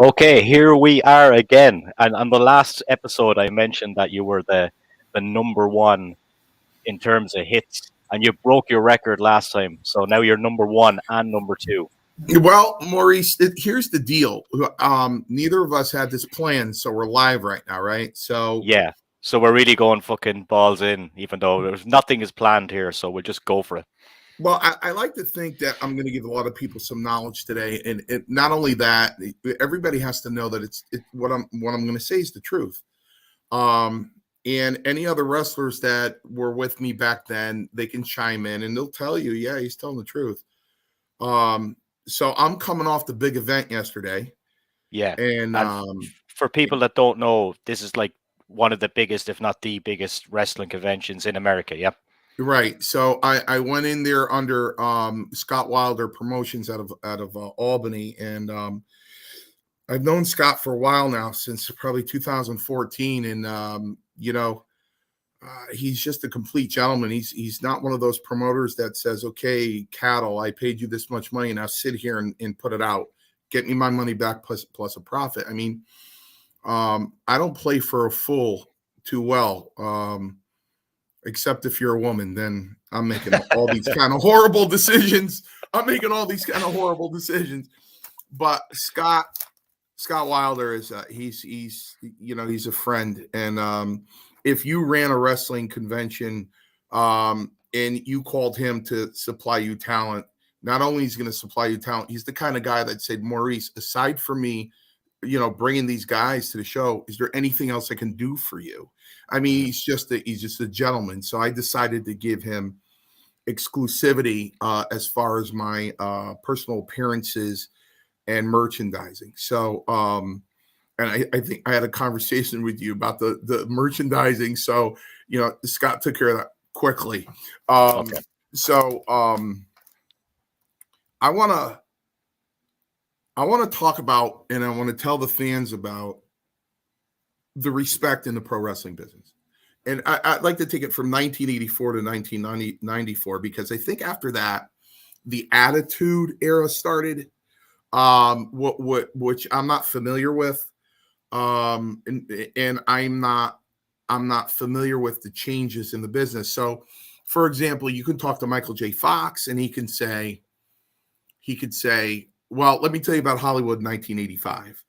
Okay, here we are again. And on the last episode, I mentioned that you were the number one in terms of hits, and you broke your record last time. So now you're number one and number two. Well, Maurice, here's the deal. Neither of us had this plan, so we're live right now, right? So Yeah. So we're really going fucking balls in, even though there's nothing is planned here. So we'll just go for it. Well, I like to think that I'm going to give a lot of people some knowledge today, and not only that, everybody has to know that what I'm going to say is the truth. And any other wrestlers that were with me back then, they can chime in and they'll tell you, yeah, he's telling the truth. So I'm coming off the big event yesterday, Yeah. and for people that don't know, this is like one of the biggest, if not the biggest, wrestling conventions in America. Yeah. right. So I went in there under Scott Wilder Promotions out of Albany, and I've known Scott for a while now, since probably 2014, and he's just a complete gentleman. He's not one of those promoters that says, "Okay, cattle, I paid you this much money, and now sit here and put it out, get me my money back plus a profit." I mean, I don't play for a fool too well. Except if you're a woman, then I'm making all these kind of horrible decisions. But Scott Wilder is he's a friend, and if you ran a wrestling convention and you called him to supply you talent, not only is he going to supply you talent, he's the kind of guy that said, "Maurice, aside from me, bringing these guys to the show, is there anything else I can do for you?" I mean, he's just a gentleman. So I decided to give him exclusivity as far as my personal appearances and merchandising. So, and I think I had a conversation with you about the merchandising. So, Scott took care of that quickly. Okay. So I want to talk about, and I want to tell the fans about the respect in the pro wrestling business. And I'd like to take it from 1984 to 1994, because I think after that, the Attitude Era started, which I'm not familiar with. And I'm not familiar with the changes in the business. So, for example, you can talk to Michael J. Fox, and he could say, well, let me tell you about Hollywood in 1985.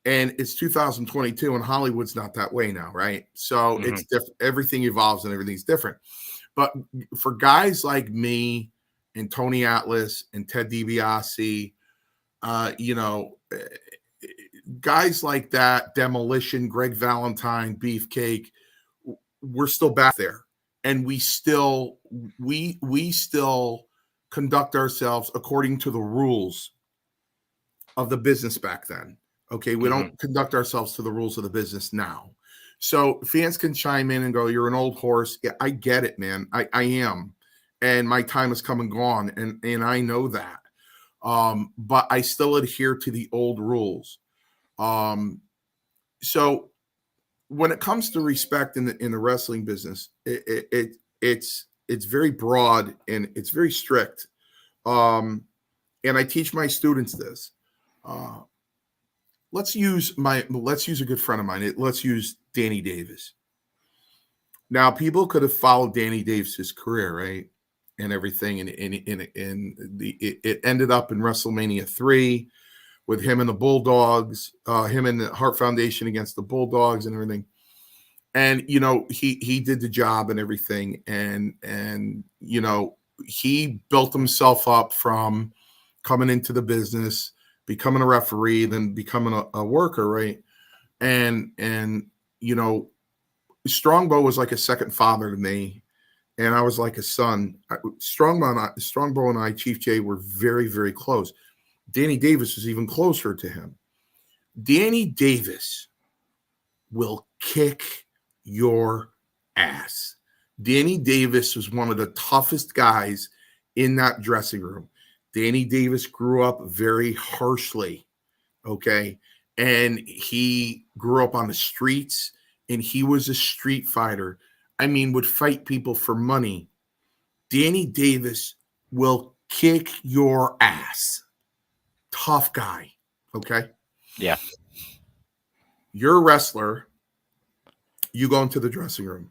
And it's 2022, and Hollywood's not that way now, right? So It's different. Everything evolves and everything's different. But for guys like me and Tony Atlas and Ted DiBiase, guys like that, Demolition, Greg Valentine, Beefcake, we're still back there, and we still conduct ourselves according to the rules of the business back then. Okay, we don't conduct ourselves to the rules of the business now. So fans can chime in and go, "You're an old horse." Yeah, I get it, man. I am, and my time has come and gone, and I know that. But I still adhere to the old rules. So when it comes to respect in the wrestling business, it's very broad and it's very strict. And I teach my students this. Let's use a good friend of mine. Let's use Danny Davis. Now, people could have followed Danny Davis's career, right, and everything, and it ended up in WrestleMania 3 with him and the Bulldogs, him and the Hart Foundation against the Bulldogs and everything. And he did the job and everything, and he built himself up from coming into the business, becoming a referee, then becoming a worker, right? And Strongbow was like a second father to me, and I was like a son. Strongbow and I, Chief Jay, were very, very close. Danny Davis was even closer to him. Danny Davis will kick your ass. Danny Davis was one of the toughest guys in that dressing room. Danny Davis grew up very harshly, okay? And he grew up on the streets, and he was a street fighter. I mean, would fight people for money. Danny Davis will kick your ass. Tough guy, okay? Yeah. You're a wrestler. You go into the dressing room.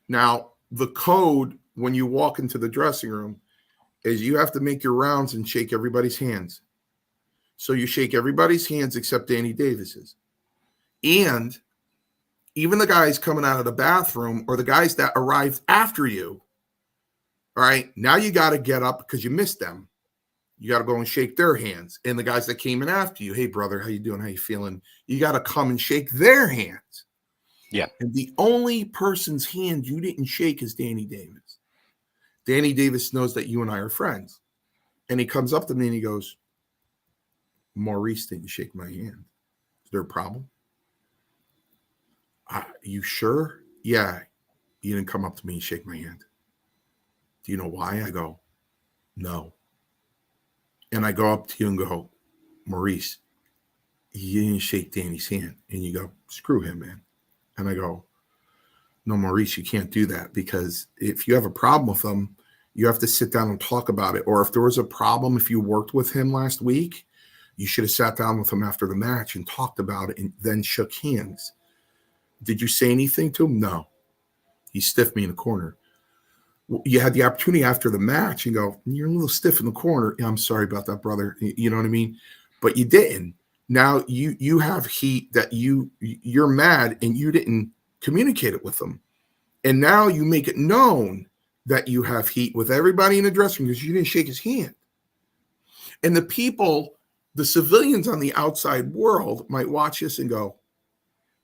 Now, the code when you walk into the dressing room is you have to make your rounds and shake everybody's hands. So you shake everybody's hands except Danny Davis's. And even the guys coming out of the bathroom or the guys that arrived after you, all right, now you got to get up because you missed them. You got to go and shake their hands. And the guys that came in after you, hey, brother, how you doing? How you feeling? You got to come and shake their hands. Yeah. And the only person's hand you didn't shake is Danny Davis. Danny Davis knows that you and I are friends. And he comes up to me and he goes, Maurice didn't shake my hand. Is there a problem? You sure? Yeah. You didn't come up to me and shake my hand. Do you know why? I go, no. And I go up to you and go, Maurice, you didn't shake Danny's hand. And you go, screw him, man. And I go, no, Maurice, you can't do that because if you have a problem with him, you have to sit down and talk about it. Or if there was a problem, if you worked with him last week, you should have sat down with him after the match and talked about it and then shook hands. Did you say anything to him? No. He stiffed me in the corner. You had the opportunity after the match and go, you're a little stiff in the corner. Yeah, I'm sorry about that, brother. You know what I mean? But you didn't. Now you have heat that you're mad and you didn't communicate it with them. And now you make it known that you have heat with everybody in the dressing room because you didn't shake his hand. And the people, the civilians on the outside world might watch this and go,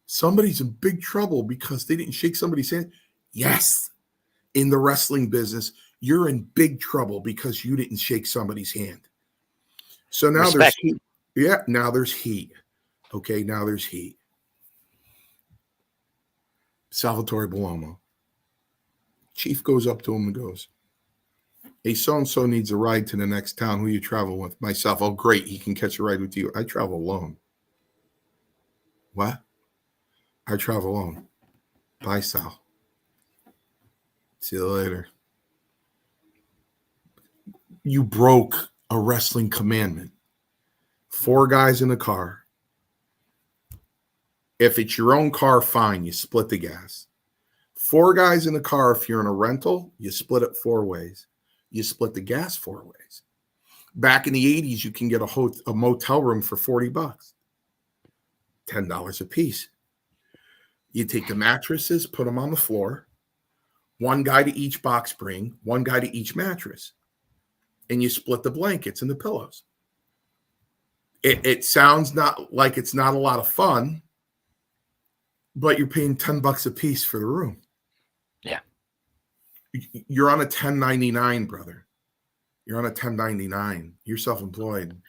somebody's in big trouble because they didn't shake somebody's hand. Yes. In the wrestling business, you're in big trouble because you didn't shake somebody's hand. So now Respect. there's heat. Yeah, now there's heat. Okay, now there's heat. Salvatore Bellomo. Chief goes up to him and goes, hey, so-and-so needs a ride to the next town. Who you travel with? Myself. Oh, great. He can catch a ride with you. I travel alone. What? I travel alone. Bye, Sal. See you later. You broke a wrestling commandment. 4 guys in a car. If it's your own car, fine. You split the gas. 4 guys in a car. If you're in a rental, you split it 4 ways. You split the gas 4 ways. Back in the 80s, you can get a motel room for $40, $10 a piece. You take the mattresses, put them on the floor, 1 guy to each box spring, 1 guy to each mattress, and you split the blankets and the pillows. It sounds not like it's not a lot of fun, but you're paying $10 a piece for the room. Yeah. You're on a 1099, brother. You're on a 1099. You're self-employed.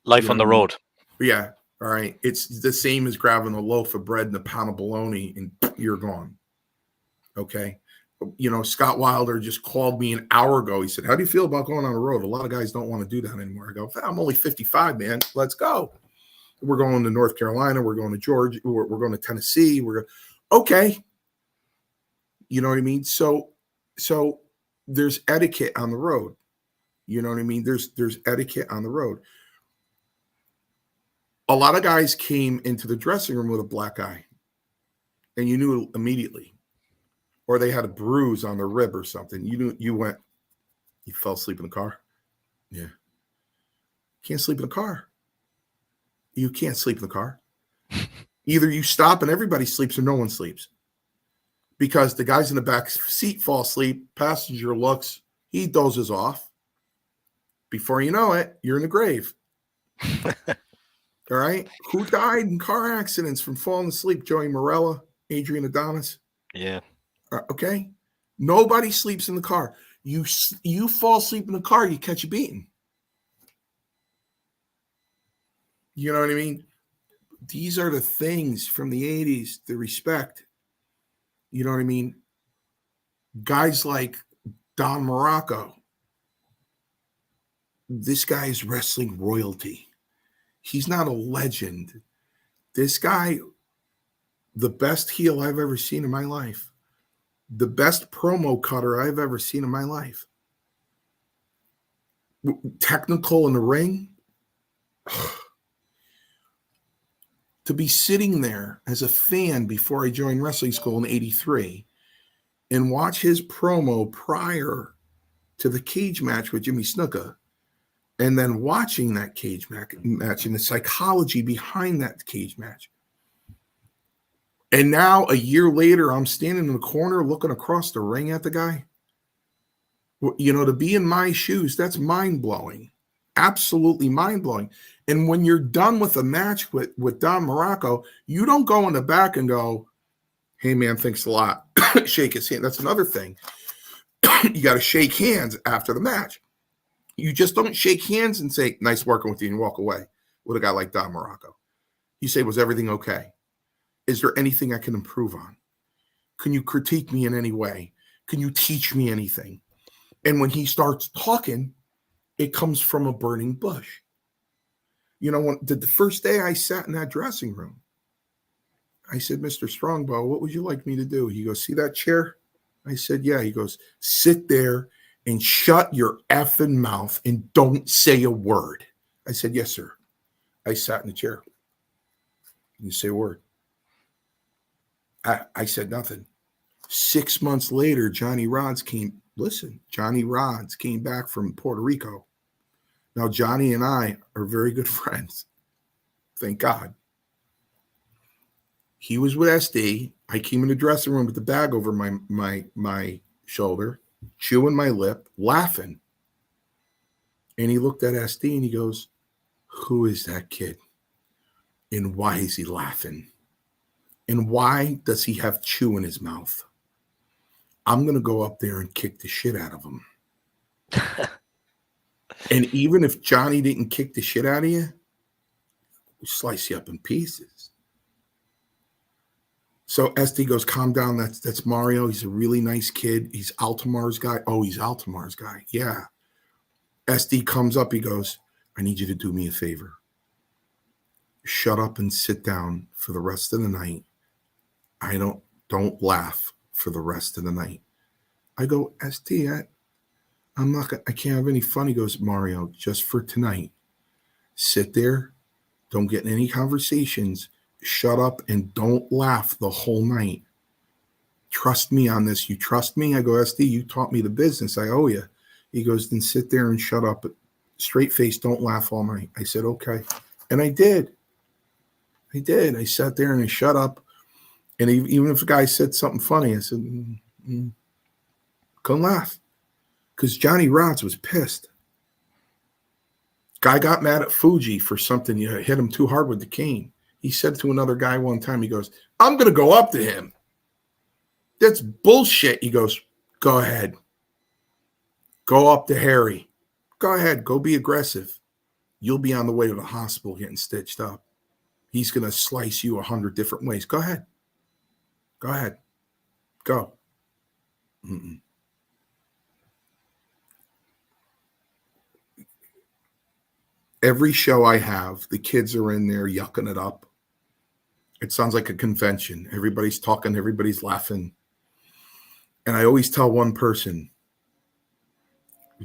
Life on the road. Yeah. All right. It's the same as grabbing a loaf of bread and a pound of bologna and you're gone. Okay. You know, Scott Wilder just called me an hour ago. He said, how do you feel about going on the road? A lot of guys don't want to do that anymore. I go, I'm only 55, man. Let's go. We're going to North Carolina. We're going to Georgia. We're going to Tennessee. Okay. You know what I mean? So there's etiquette on the road. You know what I mean? There's etiquette on the road. A lot of guys came into the dressing room with a black eye, and you knew immediately. Or they had a bruise on their rib or something. You knew. You fell asleep in the car? Yeah. Can't sleep in the car. You can't sleep in the car. Either you stop and everybody sleeps or no one sleeps. Because the guys in the back seat fall asleep, passenger looks, he dozes off. Before you know it, you're in the grave. All right? Who died in car accidents from falling asleep? Joey Morella, Adrian Adonis. Yeah. Okay? Nobody sleeps in the car. You fall asleep in the car, you catch a beating. You know what I mean? These are the things from the 80s, the respect. You know what I mean? Guys like Don Morocco. This guy is wrestling royalty. He's not a legend. This guy, the best heel I've ever seen in my life. The best promo cutter I've ever seen in my life. Technical in the ring. to be sitting there as a fan before I joined wrestling school in '83 and watch his promo prior to the cage match with Jimmy Snuka, and then watching that cage match and the psychology behind that cage match. And now a year later, I'm standing in the corner looking across the ring at the guy. To be in my shoes, that's mind-blowing. Absolutely mind-blowing. And when you're done with a match with Don Morocco, you don't go in the back and go, hey, man, thanks a lot. Shake his hand. That's another thing. You got to shake hands after the match. You just don't shake hands and say, nice working with you, and walk away with a guy like Don Morocco. You say, was everything okay? Is there anything I can improve on? Can you critique me in any way? Can you teach me anything? And when he starts talking, it comes from a burning bush. When the first day I sat in that dressing room, I said, Mr. Strongbow, what would you like me to do? He goes, see that chair? I said, yeah. He goes, sit there and shut your effing mouth and don't say a word. I said, yes, sir. I sat in the chair. You say a word. I said nothing. 6 months later, Johnny Rods came back from Puerto Rico. Now, Johnny and I are very good friends. Thank God. He was with SD. I came in the dressing room with the bag over my shoulder, chewing my lip, laughing. And he looked at SD and he goes, who is that kid? And why is he laughing? And why does he have chew in his mouth? I'm going to go up there and kick the shit out of him. And even if Johnny didn't kick the shit out of you, we'll slice you up in pieces. So SD goes, calm down. That's Mario. He's a really nice kid. He's Altamar's guy. Oh, he's Altamar's guy. Yeah. SD comes up. He goes, I need you to do me a favor. Shut up and sit down for the rest of the night. Don't laugh for the rest of the night. I go, SD, I can't have any fun. He goes, Mario, just for tonight, sit there. Don't get in any conversations. Shut up and don't laugh the whole night. Trust me on this. You trust me? I go, SD, you taught me the business. I owe you. He goes, then sit there and shut up. Straight face, don't laugh all night. I said, okay. And I did. I sat there and I shut up. And even if the guy said something funny, I said, couldn't laugh. Because Johnny Rods was pissed. Guy got mad at Fuji for something. You hit him too hard with the cane. He said to another guy one time, he goes, I'm going to go up to him. That's bullshit. He goes, go ahead. Go up to Harry. Go ahead. Go be aggressive. You'll be on the way to the hospital getting stitched up. He's going to slice you 100 different ways. Go ahead. Go ahead. Go. Mm-mm. Every show I have, the kids are in there yucking it up. It sounds like a convention. Everybody's talking, everybody's laughing. And I always tell one person,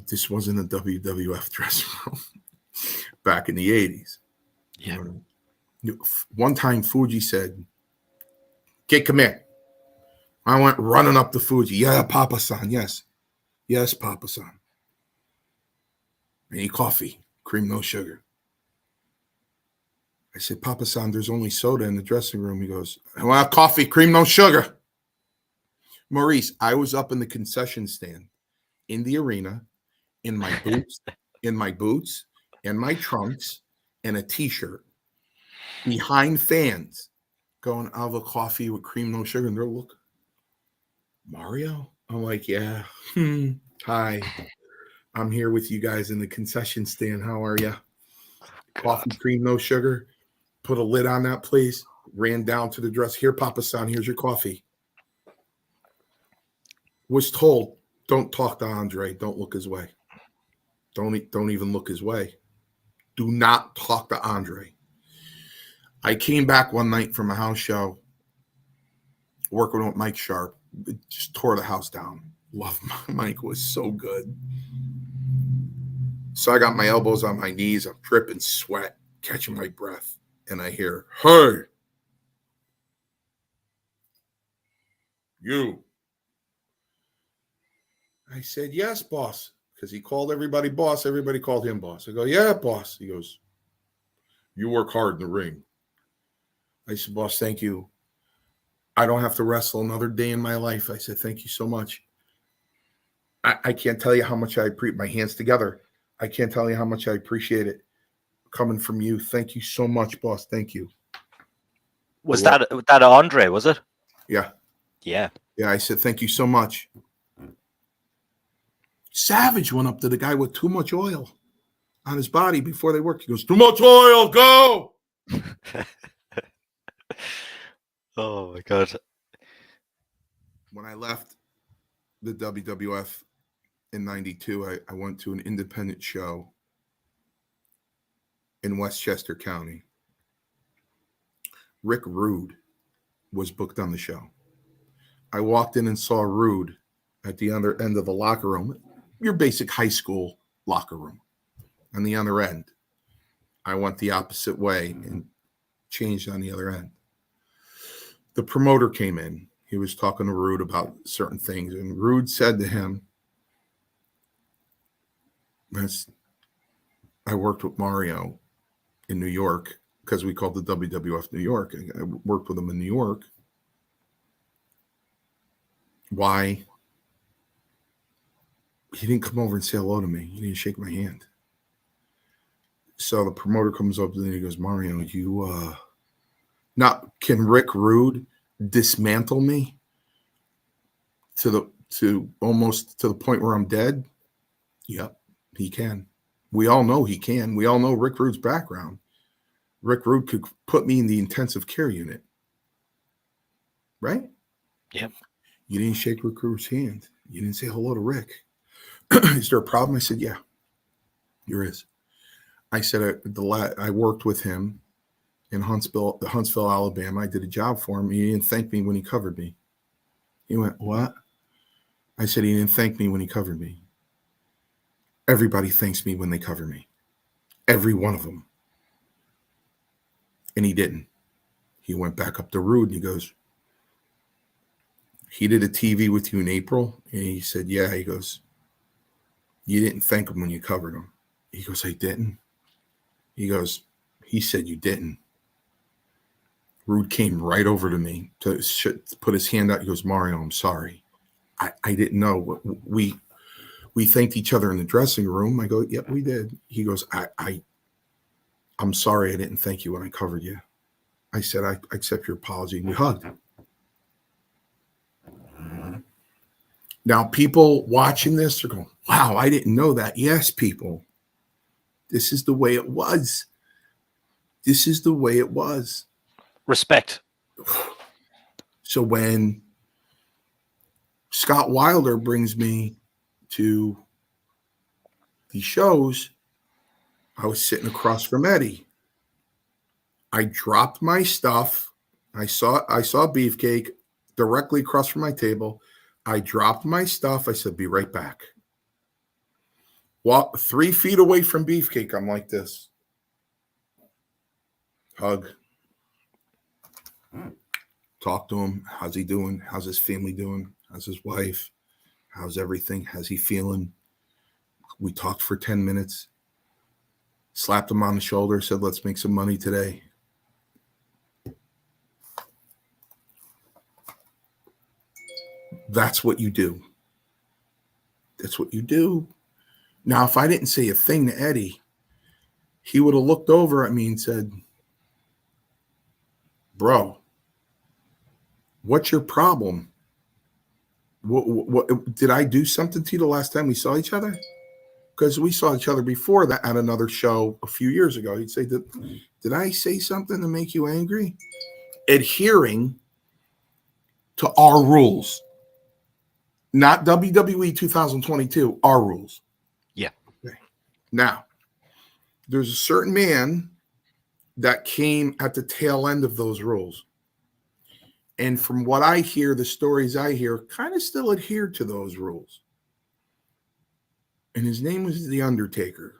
this wasn't a WWF dressing room back in the 80s. Yeah. One time Fuji said, "Kid, come here." I went running up to Fuji. Yeah, Papa-san, yes. Yes, Papa-san. I need coffee, cream, no sugar. I said, Papa-san, there's only soda in the dressing room. He goes, I want coffee, cream, no sugar. Maurice, I was up in the concession stand in the arena in my boots, and my trunks, and a t-shirt behind fans going, I'll have a coffee with cream, no sugar. And they're look, Mario? I'm like, yeah. Hi. I'm here with you guys in the concession stand. How are you? Coffee, cream, no sugar. Put a lid on that, please. Ran down to the dress. Here, Papa-san, here's your coffee. Was told, don't talk to Andre. Don't look his way. Don't even look his way. Do not talk to Andre. I came back one night from a house show working with Mike Sharp. It just tore the house down. Love Mike, was so good. So I got my elbows on my knees. I'm dripping sweat, catching my breath. and I hear, "Hey, you." I said, "Yes, boss," because he called everybody boss. Everybody called him boss. I go, "Yeah, boss." He goes, "You work hard in the ring." I said, "Boss, thank you. I don't have to wrestle another day in my life." I said, "Thank you so much. I can't tell you how much I appreciate my hands together. I can't tell you how much I appreciate it coming from you. Thank you so much, boss. Thank you." Was that Andre? Was it? Yeah. Yeah. Yeah. I said, "Thank you so much." Savage went up to the guy with too much oil on his body before they worked. He goes, "Too much oil, go." Oh my god. When I left the WWF in 92, I went to an independent show in Westchester County. Rick Rude was booked on the show. I walked in and saw Rude at the other end of the locker room, your basic high school locker room. On the other end, I went the opposite way and changed on the other end. The promoter came in. He was talking to Rude about certain things, and Rude said to him, "I worked with Mario in New York because we called the WWF New York. I worked with him in New York. Why? He didn't come over and say hello to me. He didn't shake my hand." So the promoter comes up and he goes, "Mario, you now can Rick Rude dismantle me to almost to the point where I'm dead?" Yep, he can. We all know he can. We all know Rick Rude's background. Rick Rude could put me in the intensive care unit. Right? Yep. You didn't shake Rick Rude's hand. You didn't say hello to Rick. Is there a problem? I said, "Yeah, there is." I said, I worked with him in Huntsville, Alabama. I did a job for him. He didn't thank me when he covered me. He went, "What?" I said, "He didn't thank me when he covered me. Everybody thanks me when they cover me. Every one of them." And he didn't. He went back up to Rude and he goes, "He did a TV with you in April?" And he said, "Yeah." He goes, "You didn't thank him when you covered him." He goes, "I didn't." He goes, "He said you didn't." Rude came right over to me to put his hand out. He goes, "Mario, I'm sorry. I didn't know. We thanked each other in the dressing room." I go, "Yep, we did." He goes, I'm sorry I didn't thank you when I covered you." I said, "I accept your apology." And we hugged. Now, people watching this are going, "Wow, I didn't know that." Yes, people. This is the way it was. This is the way it was. Respect. So when Scott Wilder brings me to these shows, I was sitting across from Eddie. I dropped my stuff. I saw Beefcake directly across from my table. I dropped my stuff. I said, "Be right back." Walk 3 feet away from Beefcake. I'm like this. Hug. Talk to him. How's he doing? How's his family doing? How's his wife? How's everything? How's he feeling? We talked for 10 minutes. Slapped him on the shoulder. Said, "Let's make some money today." That's what you do. That's what you do. Now, if I didn't say a thing to Eddie, he would have looked over at me and said, "Bro, what's your problem? What did I do something to you the last time we saw each other?" Because we saw each other before that at another show a few years ago. He'd say, Did I say something to make you angry?" Adhering to our rules, not WWE 2022, our rules. Yeah. Okay. Now, there's a certain man that came at the tail end of those rules. And from what I hear, the stories I hear, kind of still adhered to those rules. And his name was The Undertaker.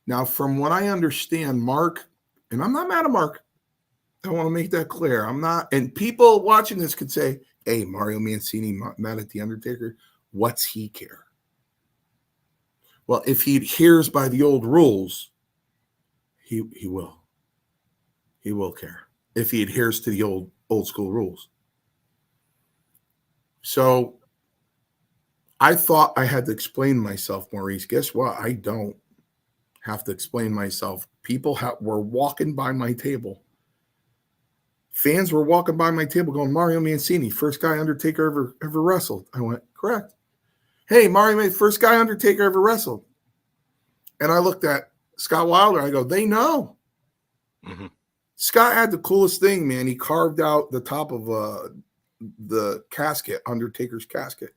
Now, from what I understand, Mark And I'm not mad at Mark. I want to make that clear. I'm not. And people watching this could say, hey, Mario Mancini mad at The Undertaker. What's he care? Well, if he adheres by the old rules, he will. He will care if he adheres to the old school rules. So I thought I had to explain myself, Maurice. Guess what? I don't have to explain myself. People were walking by my table. Fans were walking by my table going, Mario Mancini, first guy Undertaker ever wrestled. I went, correct. Hey, Mario, first guy Undertaker ever wrestled. And I looked at Scott Wilder. I go, they know. Mm-hmm. Scott had the coolest thing, man. He carved out the top of the casket, Undertaker's casket,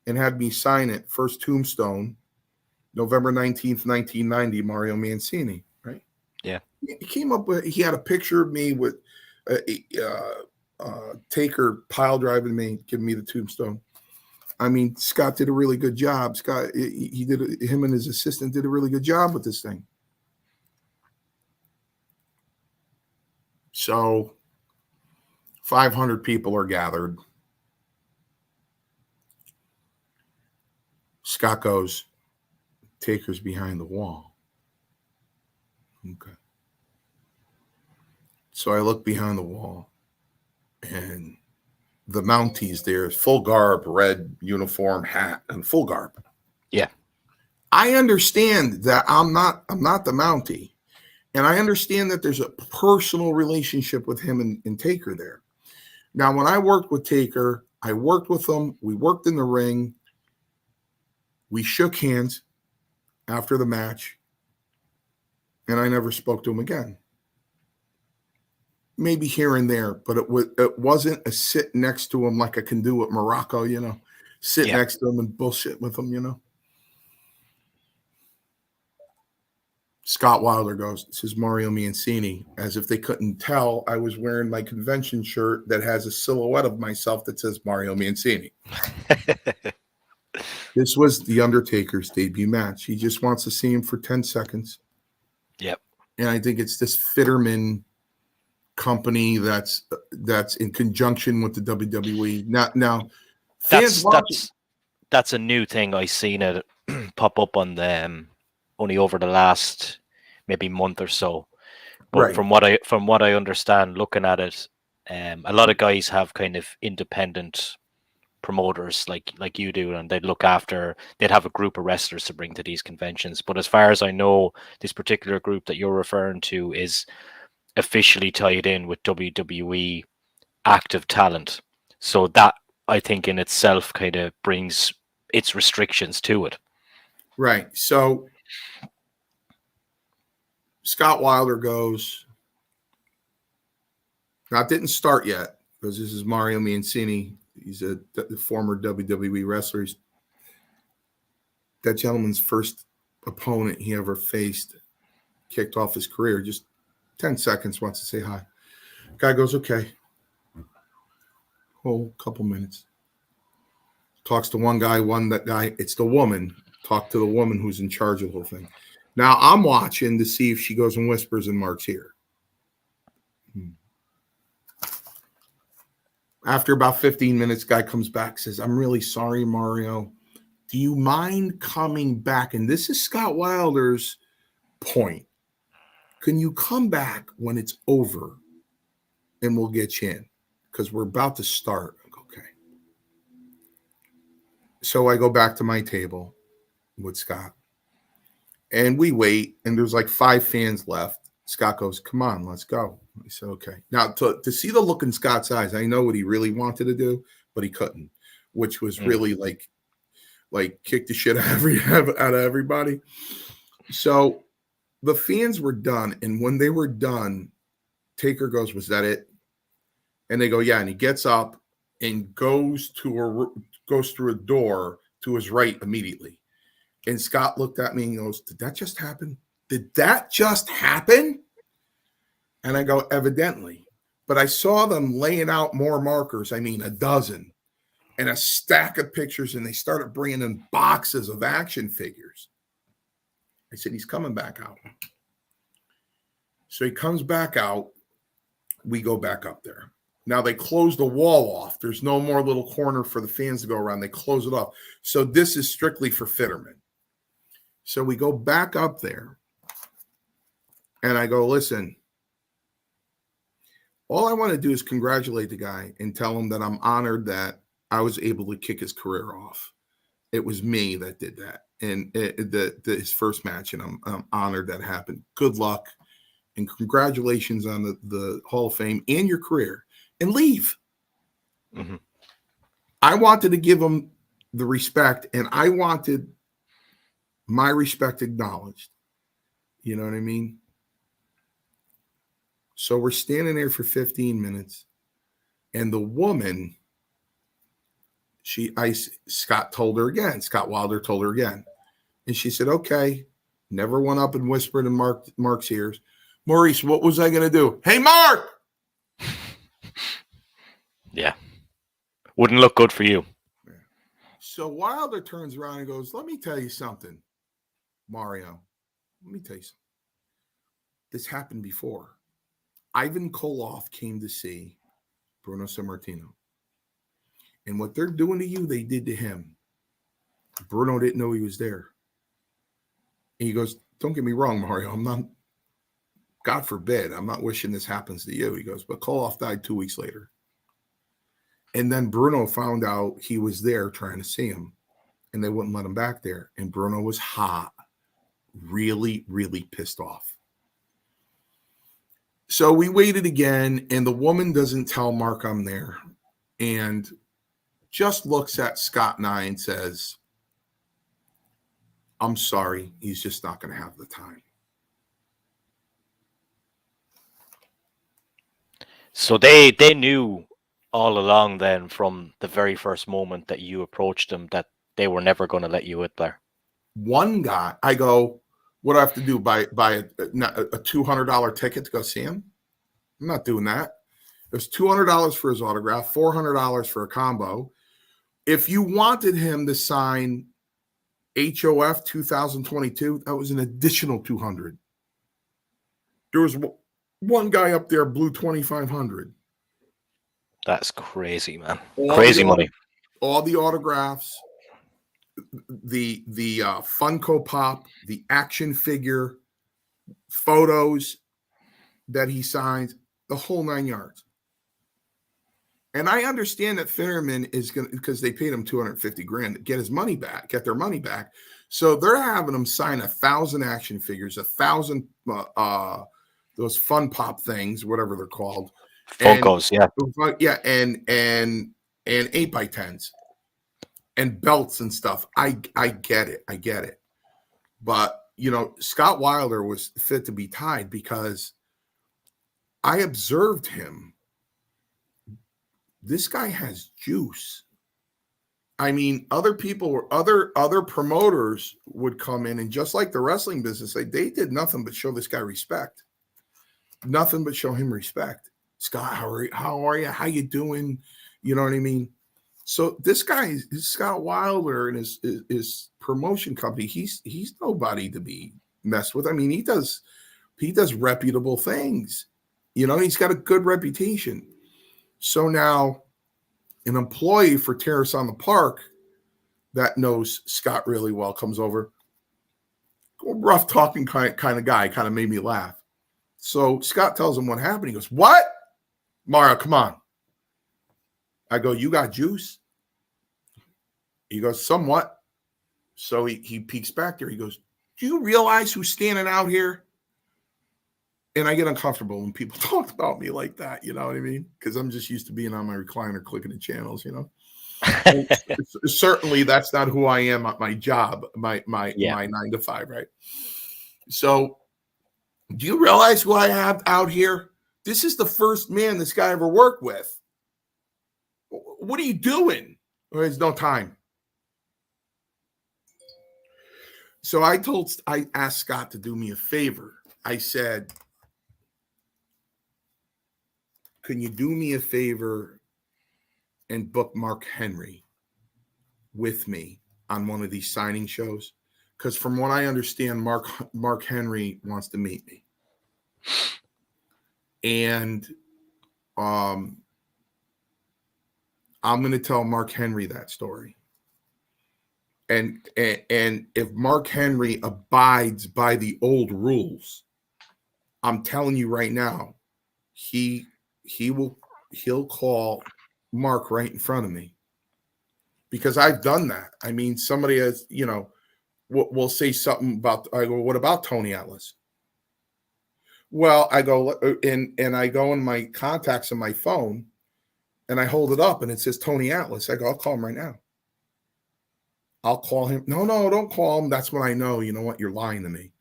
and had me sign it. First tombstone, November 19th, 1990, Mario Mancini, right? Yeah. He came up with, he had a picture of me with Taker pile driving me, giving me the tombstone. I mean, Scott did a really good job. Scott, him and his assistant did a really good job with this thing. So 500 people are gathered. Scott goes, Taker's behind the wall. Okay. So I look behind the wall, and the Mounties there, full garb, red uniform, hat, and full garb. Yeah. I understand that I'm not the Mountie. And I understand that there's a personal relationship with him and Taker there. Now, when I worked with Taker, I worked with him. We worked in the ring. We shook hands after the match. And I never spoke to him again. Maybe here and there, but it wasn't a sit next to him like I can do with Morocco, sit next to him and bullshit with him, Scott Wilder goes, this is Mario Mancini, as if they couldn't tell I was wearing my convention shirt that has a silhouette of myself that says Mario Mancini. This was The Undertaker's debut match. He just wants to see him for 10 seconds. Yep. And I think it's this Fitterman company that's in conjunction with the WWE. Now fans that's a new thing. I seen it pop up on them only over the last maybe month or so. But right. from what I understand, looking at it, a lot of guys have kind of independent promoters like you do, and they'd have a group of wrestlers to bring to these conventions. But as far as I know, this particular group that you're referring to is officially tied in with WWE active talent. So that, I think, in itself kind of brings its restrictions to it. Right. So Scott Wilder goes, now it didn't start yet because this is Mario Mancini. He's a former WWE wrestler. That gentleman's first opponent he ever faced, kicked off his career. Just 10 seconds, wants to say hi. Guy goes, okay. Whole couple minutes. Talks to one guy, that guy. It's the woman. Talk to the woman who's in charge of the whole thing. Now I'm watching to see if she goes and whispers in Mark's ear. After about 15 minutes, guy comes back, says, I'm really sorry, Mario. Do you mind coming back? And this is Scott Wilder's point. Can you come back when it's over and we'll get you in? Because we're about to start. Okay. So I go back to my table with Scott. And we wait, and there's like 5 fans left. Scott goes, come on, let's go. I said, okay. Now, to see the look in Scott's eyes, I know what he really wanted to do, but he couldn't, which was really like kick the shit out of everybody. So the fans were done, and when they were done, Taker goes, was that it? And they go, yeah. And he gets up and goes through a door to his right immediately. And Scott looked at me and goes, did that just happen? Did that just happen? And I go, evidently. But I saw them laying out more markers. I mean, a dozen and a stack of pictures. And they started bringing in boxes of action figures. I said, he's coming back out. So he comes back out. We go back up there. Now they close the wall off. There's no more little corner for the fans to go around. They close it off. So this is strictly for Fitterman. So we go back up there. And I go, listen, all I want to do is congratulate the guy and tell him that I'm honored that I was able to kick his career off. It was me that did that. And his first match, and I'm honored that happened. Good luck. And congratulations on the Hall of Fame and your career, and leave. Mm-hmm. I wanted to give him the respect, and I wanted my respect acknowledged. You know what I mean? So we're standing there for 15 minutes, and the woman, Scott Wilder told her again. And she said, okay, never went up and whispered in Mark's ears. Maurice, what was I going to do? Hey, Mark! Yeah. Wouldn't look good for you. Yeah. So Wilder turns around and goes, let me tell you something, Mario. Let me tell you something. This happened before. Ivan Koloff came to see Bruno Sammartino. And what they're doing to you, they did to him. Bruno didn't know he was there. And he goes, don't get me wrong, Mario. I'm not, God forbid, I'm not wishing this happens to you. He goes, but Koloff died 2 weeks later. And then Bruno found out he was there trying to see him, and they wouldn't let him back there. And Bruno was hot, really, really pissed off. So we waited again, and the woman doesn't tell Mark I'm there, and just looks at Scott and I and says, I'm sorry, he's just not going to have the time. So they knew all along then, from the very first moment that you approached them, that they were never going to let you out there. One guy, I go, what do I have to do? Buy a $200 ticket to go see him? I'm not doing that. It was $200 for his autograph, $400 for a combo. If you wanted him to sign HOF 2022, that was an additional $200. There was one guy up there, blew $2,500. That's crazy, man. Crazy money. All the autographs, the Funko Pop, the action figure, photos that he signs, the whole 9 yards. And I understand that Fitterman is going to, because they paid him $250,000 to get his money back, get their money back. So they're having him sign 1,000 action figures, 1,000 those Fun Pop things, whatever they're called. Funkos, yeah, and 8x10s and belts and stuff. I get it. But Scott Wilder was fit to be tied because I observed him. This guy has juice. I mean, other people were other promoters would come in, and just like the wrestling business, they did nothing but show this guy respect. Nothing but show him respect. Scott, how are you? How you doing? You know what I mean? So this guy, Scott Wilder, and his promotion company, he's nobody to be messed with. I mean, he does reputable things. He's got a good reputation. So now an employee for Terrace on the Park that knows Scott really well comes over. Rough talking kind of guy, kind of made me laugh. So Scott tells him what happened. He goes, what? Mario, come on. I go, you got juice? He goes, somewhat. So he peeks back there. He goes, do you realize who's standing out here? And I get uncomfortable when people talk about me like that, you know what I mean? Because I'm just used to being on my recliner, clicking the channels, Certainly, that's not who I am at my job, my 9 to 5, right? So, do you realize who I have out here? This is the first man this guy ever worked with. What are you doing? There's no time. So I asked Scott to do me a favor. I said, can you do me a favor and book Mark Henry with me on one of these signing shows? Because from what I understand, Mark Henry wants to meet me. And um, I'm going to tell Mark Henry that story. And if Mark Henry abides by the old rules, I'm telling you right now, he he'll call Mark right in front of me, because I've done that. I mean, somebody has, will say something about, I go, what about Tony Atlas? Well, I go, and I go in my contacts on my phone, and I hold it up, and it says Tony Atlas. I go, I'll call him right now. I'll call him. No, don't call him. That's when I know, you know what, you're lying to me.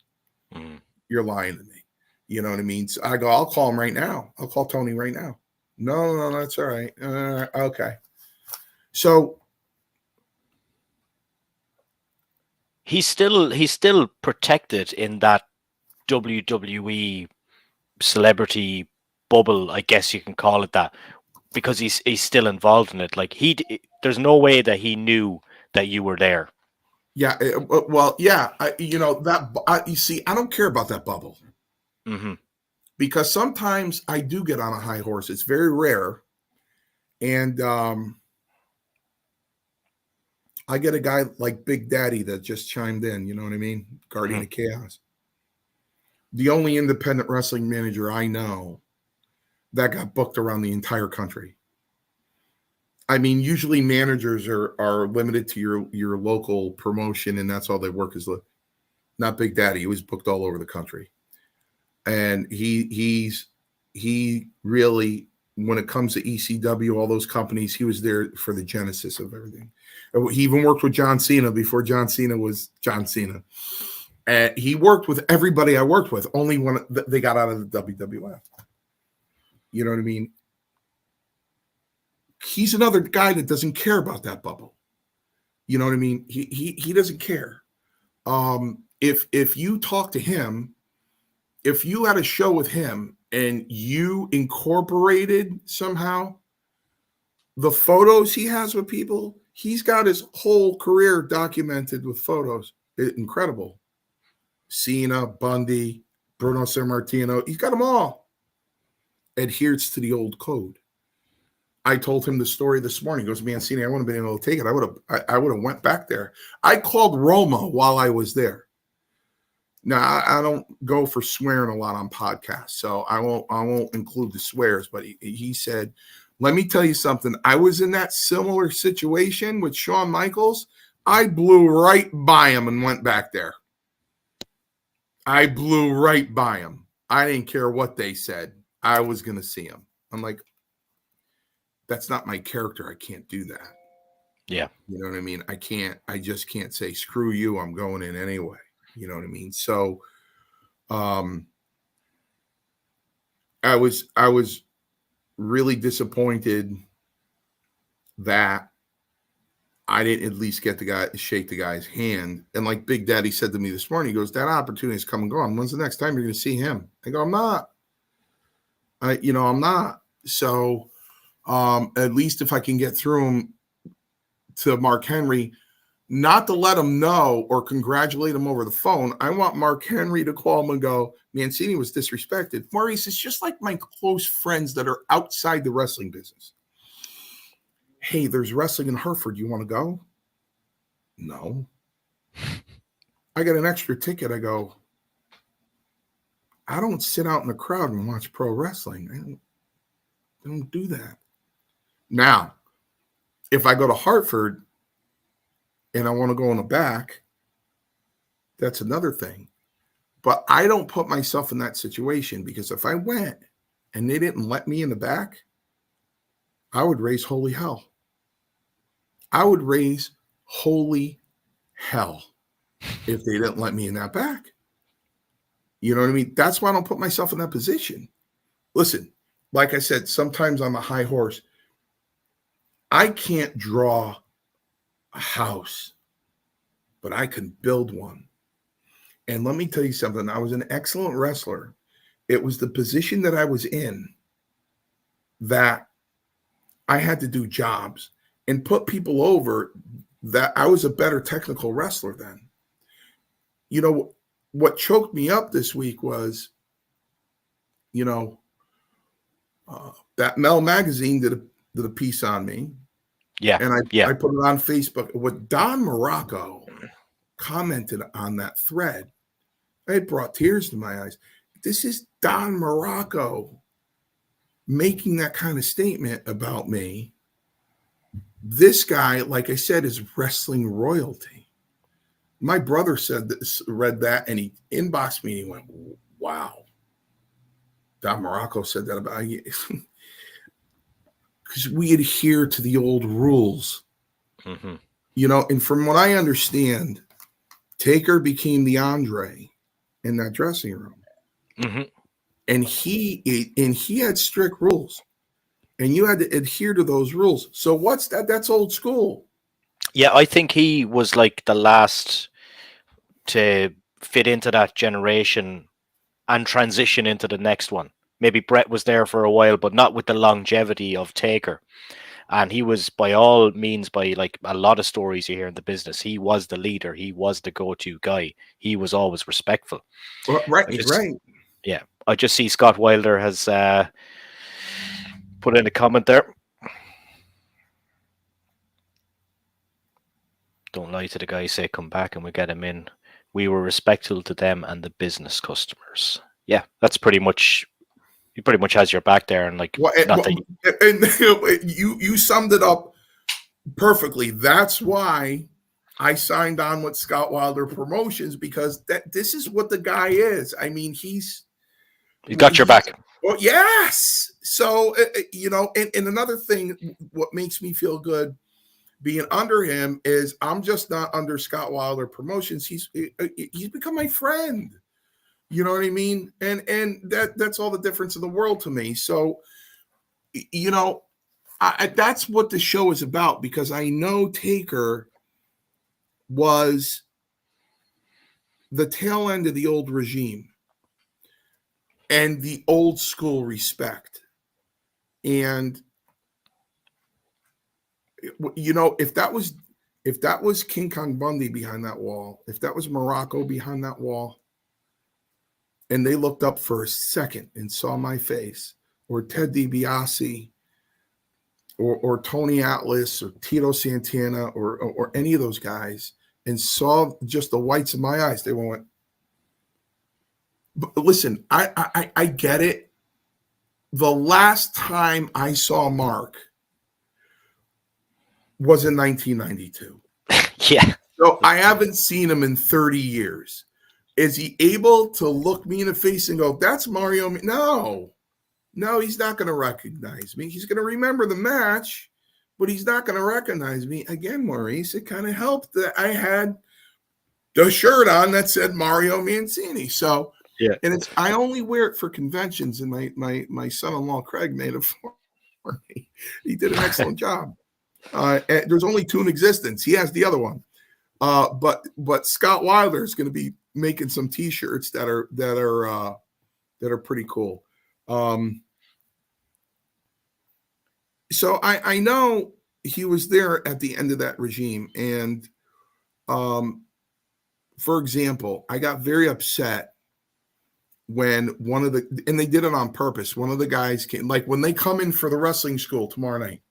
Mm. You're lying to me. You know what I mean? So I go, I'll call him right now. I'll call Tony right now. No, that's all right. Okay. So He's still protected in that WWE celebrity bubble, I guess you can call it that, because he's still involved in it. Like there's no way that he knew that you were there. yeah, well, yeah, you see, I don't care about that bubble, Mm-hmm. because sometimes I do get on a high horse. It's very rare, and I get a guy like Big Daddy that just chimed in. You know what I mean? Guardian Mm-hmm. of Chaos, the only independent wrestling manager I know that got booked around the entire country. I mean, usually managers are limited to your local promotion, and that's all they work is. Not Big Daddy. He was booked all over the country, and he really, when it comes to ECW, all those companies, he was there for the genesis of everything. He even worked with John Cena before John Cena was John Cena. And he worked with everybody I worked with, only when they got out of the WWF. You know what I mean? He's another guy that doesn't care about that bubble. You know what I mean? He doesn't care. If you talk to him, if you had a show with him and you incorporated somehow the photos he has with people, he's got his whole career documented with photos. Incredible. Cena, Bundy, Bruno Sammartino, he's got them all. Adheres to the old code. I told him the story this morning. He goes, Mancini, I wouldn't have been able to take it. I would have went back there. I called Roma while I was there. Now, I don't go for swearing a lot on podcasts, so I won't include the swears. But he said, "Let me tell you something. I was in that similar situation with Shawn Michaels. I blew right by him and went back there. I blew right by him. I didn't care what they said. I was going to see him. I'm like, that's not my character. I can't do that. Yeah. You know what I mean? I just can't say, screw you. I'm going in anyway. You know what I mean? So, I was really disappointed that I didn't at least get shake the guy's hand. And like Big Daddy said to me this morning, he goes, that opportunity is come and gone. When's the next time you're going to see him? I go, I'm not. I'm not. So at least if I can get through him to Mark Henry, not to let him know or congratulate him over the phone. I want Mark Henry to call him and go, Mancini was disrespected. Maurice, it's just like my close friends that are outside the wrestling business. Hey, there's wrestling in Hereford. You want to go? No. I got an extra ticket. I go, I don't sit out in the crowd and watch pro wrestling. I don't do that. Now, if I go to Hartford and I want to go in the back, that's another thing. But I don't put myself in that situation, because if I went and they didn't let me in the back, I would raise holy hell. I would raise holy hell if they didn't let me in that back. You know what I mean? That's why I don't put myself in that position. Listen, like I said, sometimes I'm a high horse. I can't draw a house, but I can build one. And let me tell you something. I was an excellent wrestler. It was the position that I was in that I had to do jobs and put people over, that I was a better technical wrestler then. What choked me up this week was, That Mel magazine did a piece on me, Yeah, and yeah. I put it on Facebook. What Don Morocco commented on that thread, it brought tears to my eyes. This is Don Morocco making that kind of statement about me. This guy, like I said, is wrestling royalty. My brother said this, read that, and he inboxed me and he went, wow. Don Morocco said that about you. Because we adhere to the old rules. Mm-hmm. And from what I understand, Taker became the Andre in that dressing room. Mm-hmm. And he had strict rules. And you had to adhere to those rules. So what's that? That's old school. Yeah, I think he was like the last to fit into that generation and transition into the next one. Maybe Brett was there for a while, but not with the longevity of Taker. And he was, by all means, by like a lot of stories you hear in the business, he was the leader. He was the go-to guy. He was always respectful. Right, I just, right. yeah, I just see Scott Wilder has put in a comment there. Don't lie to the guy. Say come back and we get him in. We were respectful to them and the business customers. Yeah, that's pretty much. He pretty much has your back there, and like Well, not that. and you summed it up perfectly. That's why I signed on with Scott Wilder Promotions, because this is what the guy is. I mean, He's got your back. well, yes. So and another thing, what makes me feel good being under him is I'm just not under Scott Wilder Promotions. He's become my friend. You know what I mean? And that's all the difference in the world to me. So that's what the show is about, because I know Taker was the tail end of the old regime and the old school respect. And if that was King Kong Bundy behind that wall, if that was Morocco behind that wall, and they looked up for a second and saw my face, or Ted DiBiase, or Tony Atlas, or Tito Santana, or any of those guys, and saw just the whites of my eyes, they went, but listen, I get it. The last time I saw Mark was in 1992. Yeah. So I haven't seen him in 30 years. Is he able to look me in the face and go, that's Mario? No, he's not going to recognize me. He's going to remember the match, but he's not going to recognize me. Again, Maurice, it kind of helped that I had the shirt on that said Mario Mancini. So, Yeah. and I only wear it for conventions, and my son-in-law Craig made it for me. He did an excellent job. There's only two in existence. He has the other one. But Scott Wilder is going to be making some T-shirts that are pretty cool. So I know he was there at the end of that regime, and for example, I got very upset when and they did it on purpose. One of the guys came, like when they come in for the wrestling school tomorrow night,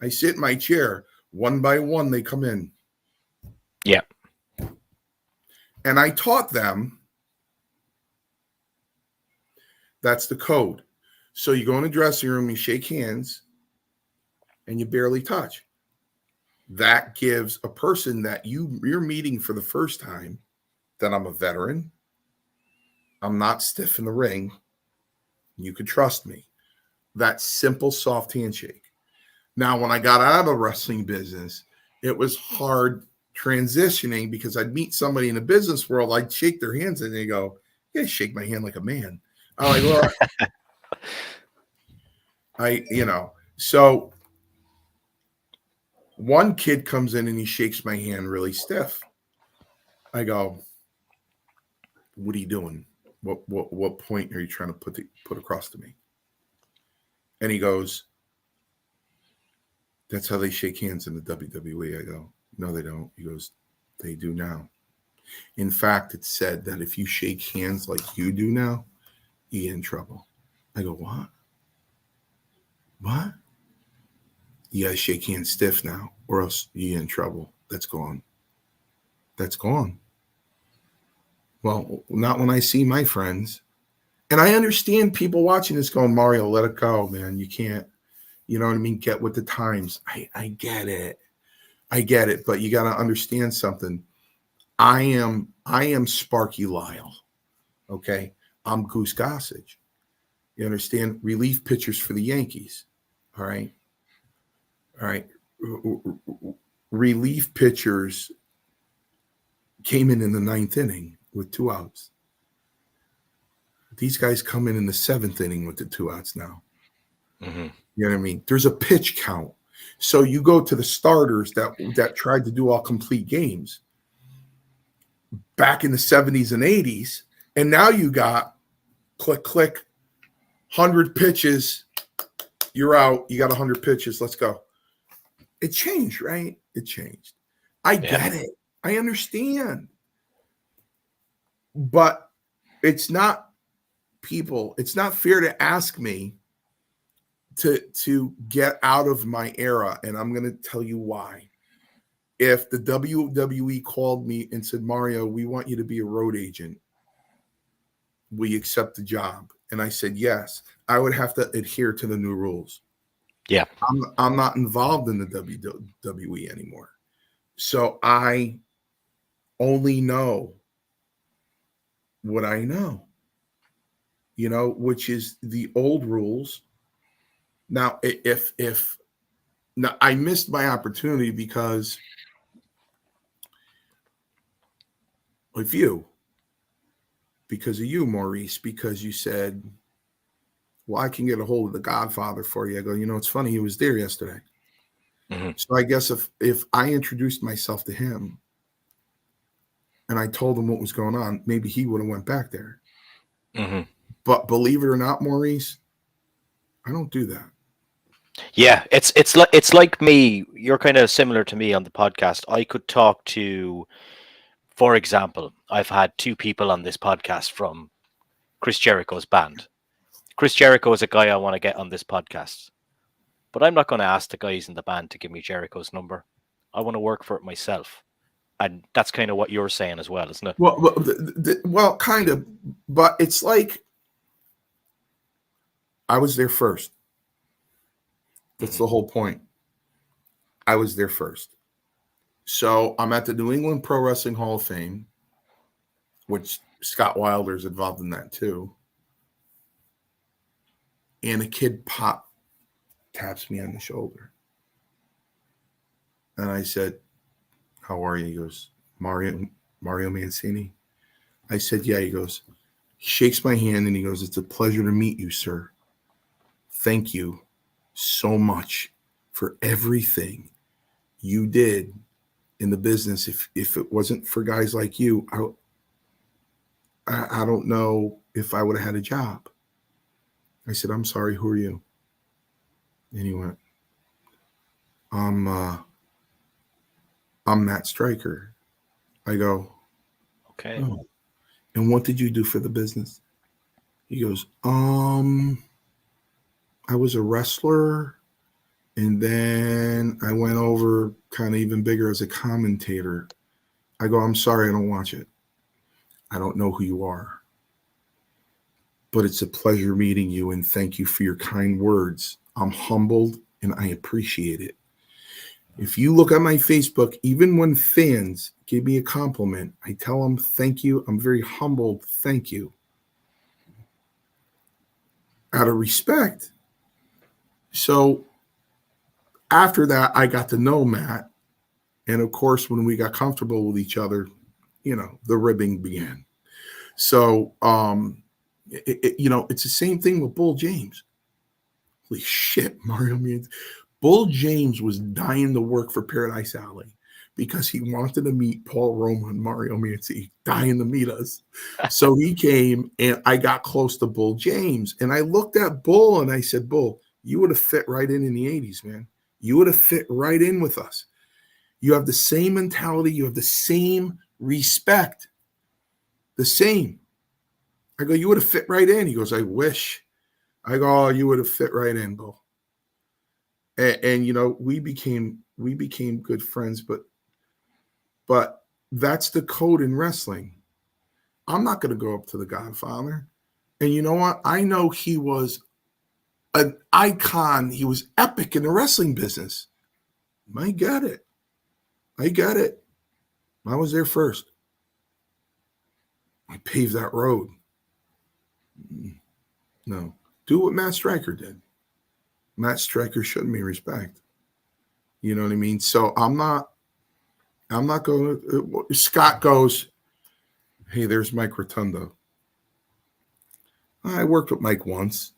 I sit in my chair, one by one, they come in. Yeah. And I taught them that's the code. So you go in the dressing room, you shake hands, and you barely touch. That gives a person that you're meeting for the first time that I'm a veteran. I'm not stiff in the ring. You could trust me. That simple, soft handshake. Now, when I got out of the wrestling business, it was hard transitioning, because I'd meet somebody in the business world, I'd shake their hands, and they go, "Yeah, shake my hand like a man." I'm like, well, so one kid comes in and he shakes my hand really stiff. I go, "What are you doing? What point are you trying to put across to me?" And he goes, "That's how they shake hands in the WWE." I go, "No, they don't." He goes, "They do now. In fact, it's said that if you shake hands like you do now, you're in trouble." I go, "What?" What? You gotta shake hands stiff now, or else you get in trouble. That's gone. That's gone. Well, not when I see my friends. And I understand people watching this going, Mario, let it go, man. You can't, you know what I mean? Get with the times. I get it. I get it. But you got to understand something. I am Sparky Lyle. Okay. I'm Goose Gossage. You understand? Relief pitchers for the Yankees. All right. All right. Relief pitchers came in the ninth inning with 2 outs. These guys come in the 7th inning with the 2 outs now. Mm-hmm. You know what I mean? There's a pitch count. So you go to the starters that tried to do all complete games back in the 70s and 80s, and now you got click, click, 100 pitches, you're out. You got 100 pitches, let's go. It changed, right? It changed. I get it. I understand. But it's not people, it's not fair to ask me to get out of my era, and I'm going to tell you why. If the WWE called me and said, Mario, we want you to be a road agent, we accept the job, and I said yes, I would have to adhere to the new rules. Yeah. I'm not involved in the WWE anymore, so I only know what I know, you know, which is the old rules. Now, if now I missed my opportunity because of you, Maurice, because you said, well, I can get a hold of the Godfather for you. I go, you know, it's funny, he was there yesterday. Mm-hmm. So I guess if I introduced myself to him and I told him what was going on, maybe he would have went back there. Mm-hmm. But believe it or not, Maurice, I don't do that. Yeah, it's like me. You're kind of similar to me on the podcast. I could talk to, for example, I've had 2 people on this podcast from Chris Jericho's band. Chris Jericho is a guy I want to get on this podcast, but I'm not going to ask the guys in the band to give me Jericho's number. I want to work for it myself, and that's kind of what you're saying as well, isn't it? Well, kind of, but it's like I was there first. That's the whole point. I was there first. So I'm at the New England Pro Wrestling Hall of Fame, which Scott Wilder is involved in that too. And a kid taps me on the shoulder. And I said, how are you? He goes, Mario Mancini. I said, yeah. He goes, he shakes my hand and he goes, it's a pleasure to meet you, sir. Thank you so much for everything you did in the business. If it wasn't for guys like you, I don't know if I would have had a job. I said, I'm sorry, who are you? And he went, I'm Matt Stryker. I go, okay. Oh. And what did you do for the business? He goes, I was a wrestler, and then I went over kind of even bigger as a commentator. I go, I'm sorry, I don't watch it. I don't know who you are. But it's a pleasure meeting you, and thank you for your kind words. I'm humbled, and I appreciate it. If you look at my Facebook, even when fans give me a compliment, I tell them, thank you. I'm very humbled. Thank you. Out of respect. So after that, I got to know Matt. And of course, when we got comfortable with each other, you know, the ribbing began. So, you know, it's the same thing with Bull James. Holy shit, Mario means Bull James was dying to work for Paradise Alley because he wanted to meet Paul Roma and Mario Mancini, dying to meet us. So he came, and I got close to Bull James. And I looked at Bull and I said, Bull, you would have fit right in the 80s, man. You would have fit right in with us. You have the same mentality. You have the same respect. The same. I go, you would have fit right in. He goes, I wish. I go, oh, you would have fit right in, Bull. and you know, we became good friends, but that's the code in wrestling. I'm not going to go up to the Godfather. And you know what? I know he was an icon. He was epic in the wrestling business. I get it. I get it. I was there first. I paved that road. No. Do what Matt Stryker did. Matt Stryker showed me respect. You know what I mean? So I'm not going to. Scott goes, hey, there's Mike Rotundo. I worked with Mike once.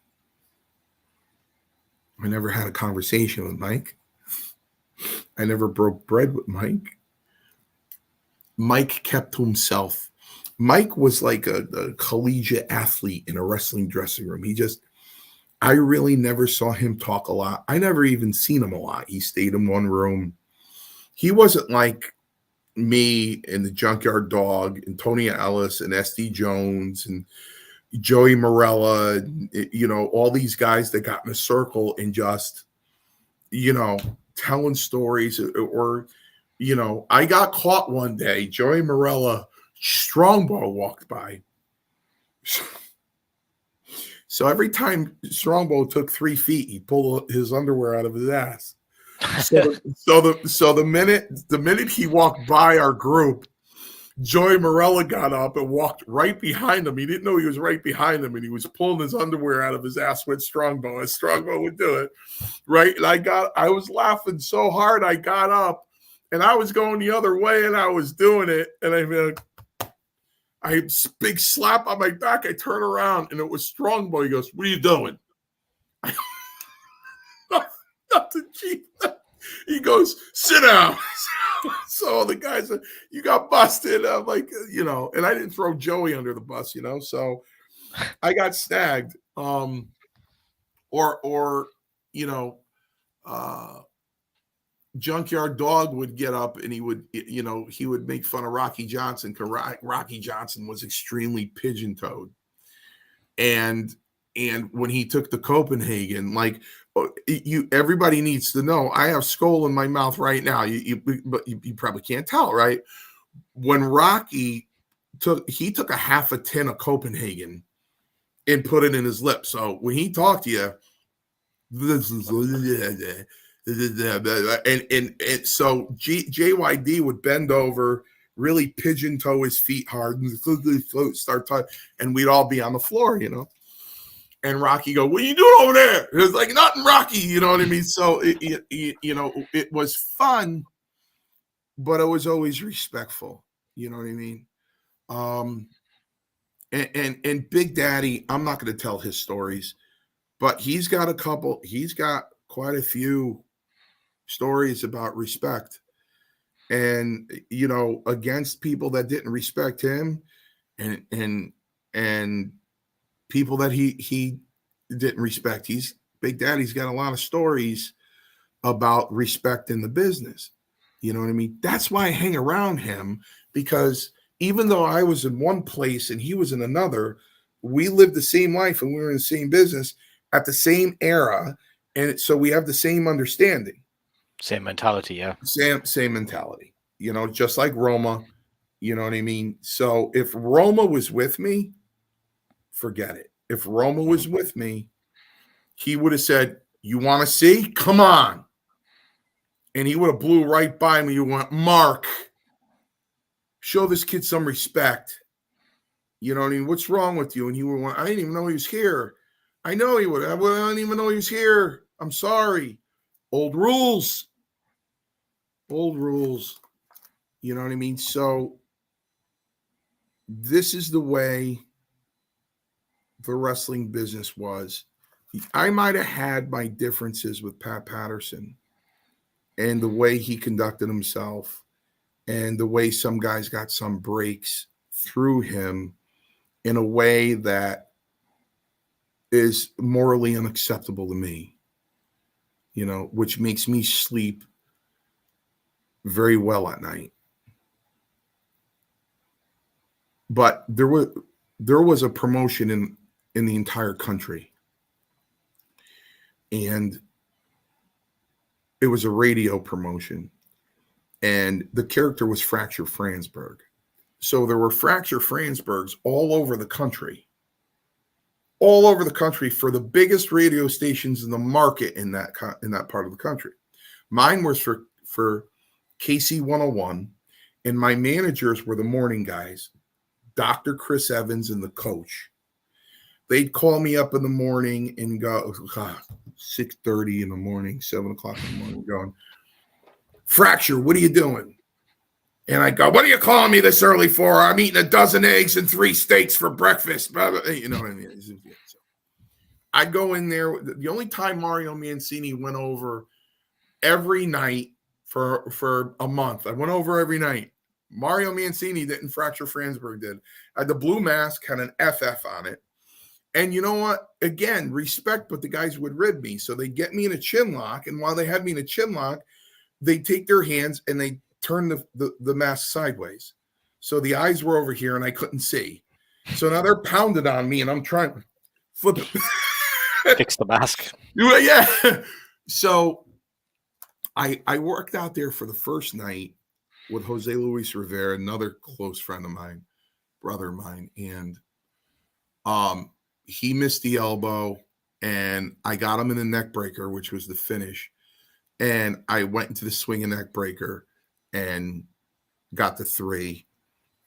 I never had a conversation with Mike. I never broke bread with Mike. Mike kept to himself. Mike was like a collegiate athlete in a wrestling dressing room. I really never saw him talk a lot. I never even seen him a lot. He stayed in one room. He wasn't like me and the Junkyard Dog and Tony Ellis and SD Jones and Joey Morella, you know, all these guys that got in a circle and just, you know, telling stories. Or you know, I got caught one day. Joey Morella, Strongbow walked by. So every time Strongbow took 3 feet, he pulled his underwear out of his ass. So the minute he walked by our group, Joey Morella got up and walked right behind him. He didn't know he was right behind him, and he was pulling his underwear out of his ass with Strongbow, as Strongbow would do it. Right? And I was laughing so hard, I got up, and I was going the other way, and I was doing it, and I big slap on my back. I turn around, and it was Strongbow. He goes, "What are you doing?" Nothing, Chief. He goes, "Sit down." So the guy said, "You got busted." I'm like, you know, and I didn't throw Joey under the bus, you know. So I got snagged. Or you know, Junkyard Dog would get up and he would make fun of Rocky Johnson because Rocky Johnson was extremely pigeon-toed. And when he took the Copenhagen, like, everybody needs to know, I have skull in my mouth right now. But you probably can't tell, right? When Rocky took a half a tin of Copenhagen and put it in his lips. So when he talked to you, this is and so JYD would bend over, really pigeon toe his feet hard, and start talking, and we'd all be on the floor, you know. And Rocky go, "What are you doing over there?" It was like, "Nothing, Rocky." You know what I mean? So you know, it was fun, but it was always respectful. You know what I mean? And Big Daddy, I'm not going to tell his stories, but he's got quite a few stories about respect, and you know, against people that didn't respect him, and people that he didn't respect. Big Daddy's got a lot of stories about respect in the business. You know what I mean? That's why I hang around him, because even though I was in one place and he was in another, we lived the same life and we were in the same business at the same era, and so we have the same understanding. Same mentality, yeah. Same mentality. You know, just like Roma. You know what I mean? So if Roma was with me, forget it. If Roma was with me, he would have said, "You want to see? Come on." And he would have blew right by me. You went, "Mark, show this kid some respect." You know what I mean? "What's wrong with you?" And he would want, "I didn't even know he was here." I know he would. I didn't even know he was here. I'm sorry. Old rules. Old rules. You know what I mean? So this is the way the wrestling business was. I might have had my differences with Pat Patterson and the way he conducted himself and the way some guys got some breaks through him in a way that is morally unacceptable to me, you know, which makes me sleep very well at night. But there was a promotion in the entire country, and It was a radio promotion, and the character was Fracture Fransberg. So there were Fracture Fransbergs all over the country, for the biggest radio stations in the market in that part of the country. Mine was for KC 101, and my managers were the morning guys, Dr. Chris Evans and the coach. They'd call me up in the morning and go, 6:30 in the morning, 7 o'clock in the morning, going, Fracture, what are you doing? And I go, what are you calling me this early for? I'm eating a dozen eggs and 3 steaks for breakfast. You know what I mean? So I go in there. The only time Mario Mancini went over every night for a month. I went over every night. Mario Mancini didn't. Fracture Fransberg did. I had the blue mask, had an FF on it. And you know what? Again, respect, but the guys would rib me. So they get me in a chin lock. And while they had me in a chin lock, they take their hands and they turn the mask sideways. So the eyes were over here and I couldn't see. So now they're pounded on me and I'm trying to flip it. Fix the mask. Yeah. So I worked out there for the first night with Jose Luis Rivera, another close friend of mine, brother of mine. And he missed the elbow and I got him in the neck breaker, which was the finish. And I went into the swinging neck breaker and got the 3.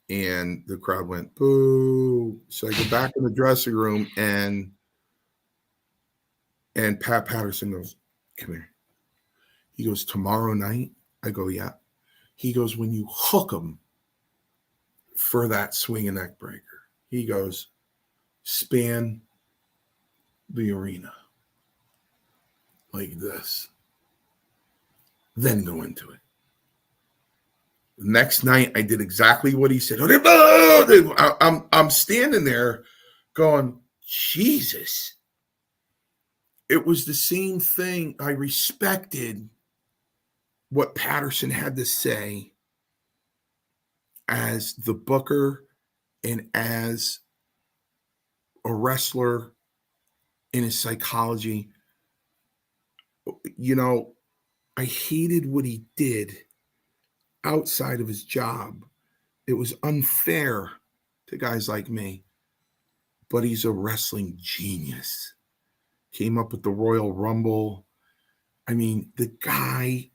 And the crowd went, boo. So I go back in the dressing room and Pat Patterson goes, come here. He goes, tomorrow night? I go, yeah. He goes, when you hook him for that swinging neck breaker, he goes, span the arena like this. Then go into it. The next night, I did exactly what he said. I'm standing there going, Jesus. It was the same thing. I respected what Patterson had to say as the booker and as a wrestler in his psychology. You know, I hated what he did outside of his job. It was unfair to guys like me, but he's a wrestling genius. Came up with the Royal Rumble. I mean, the guy,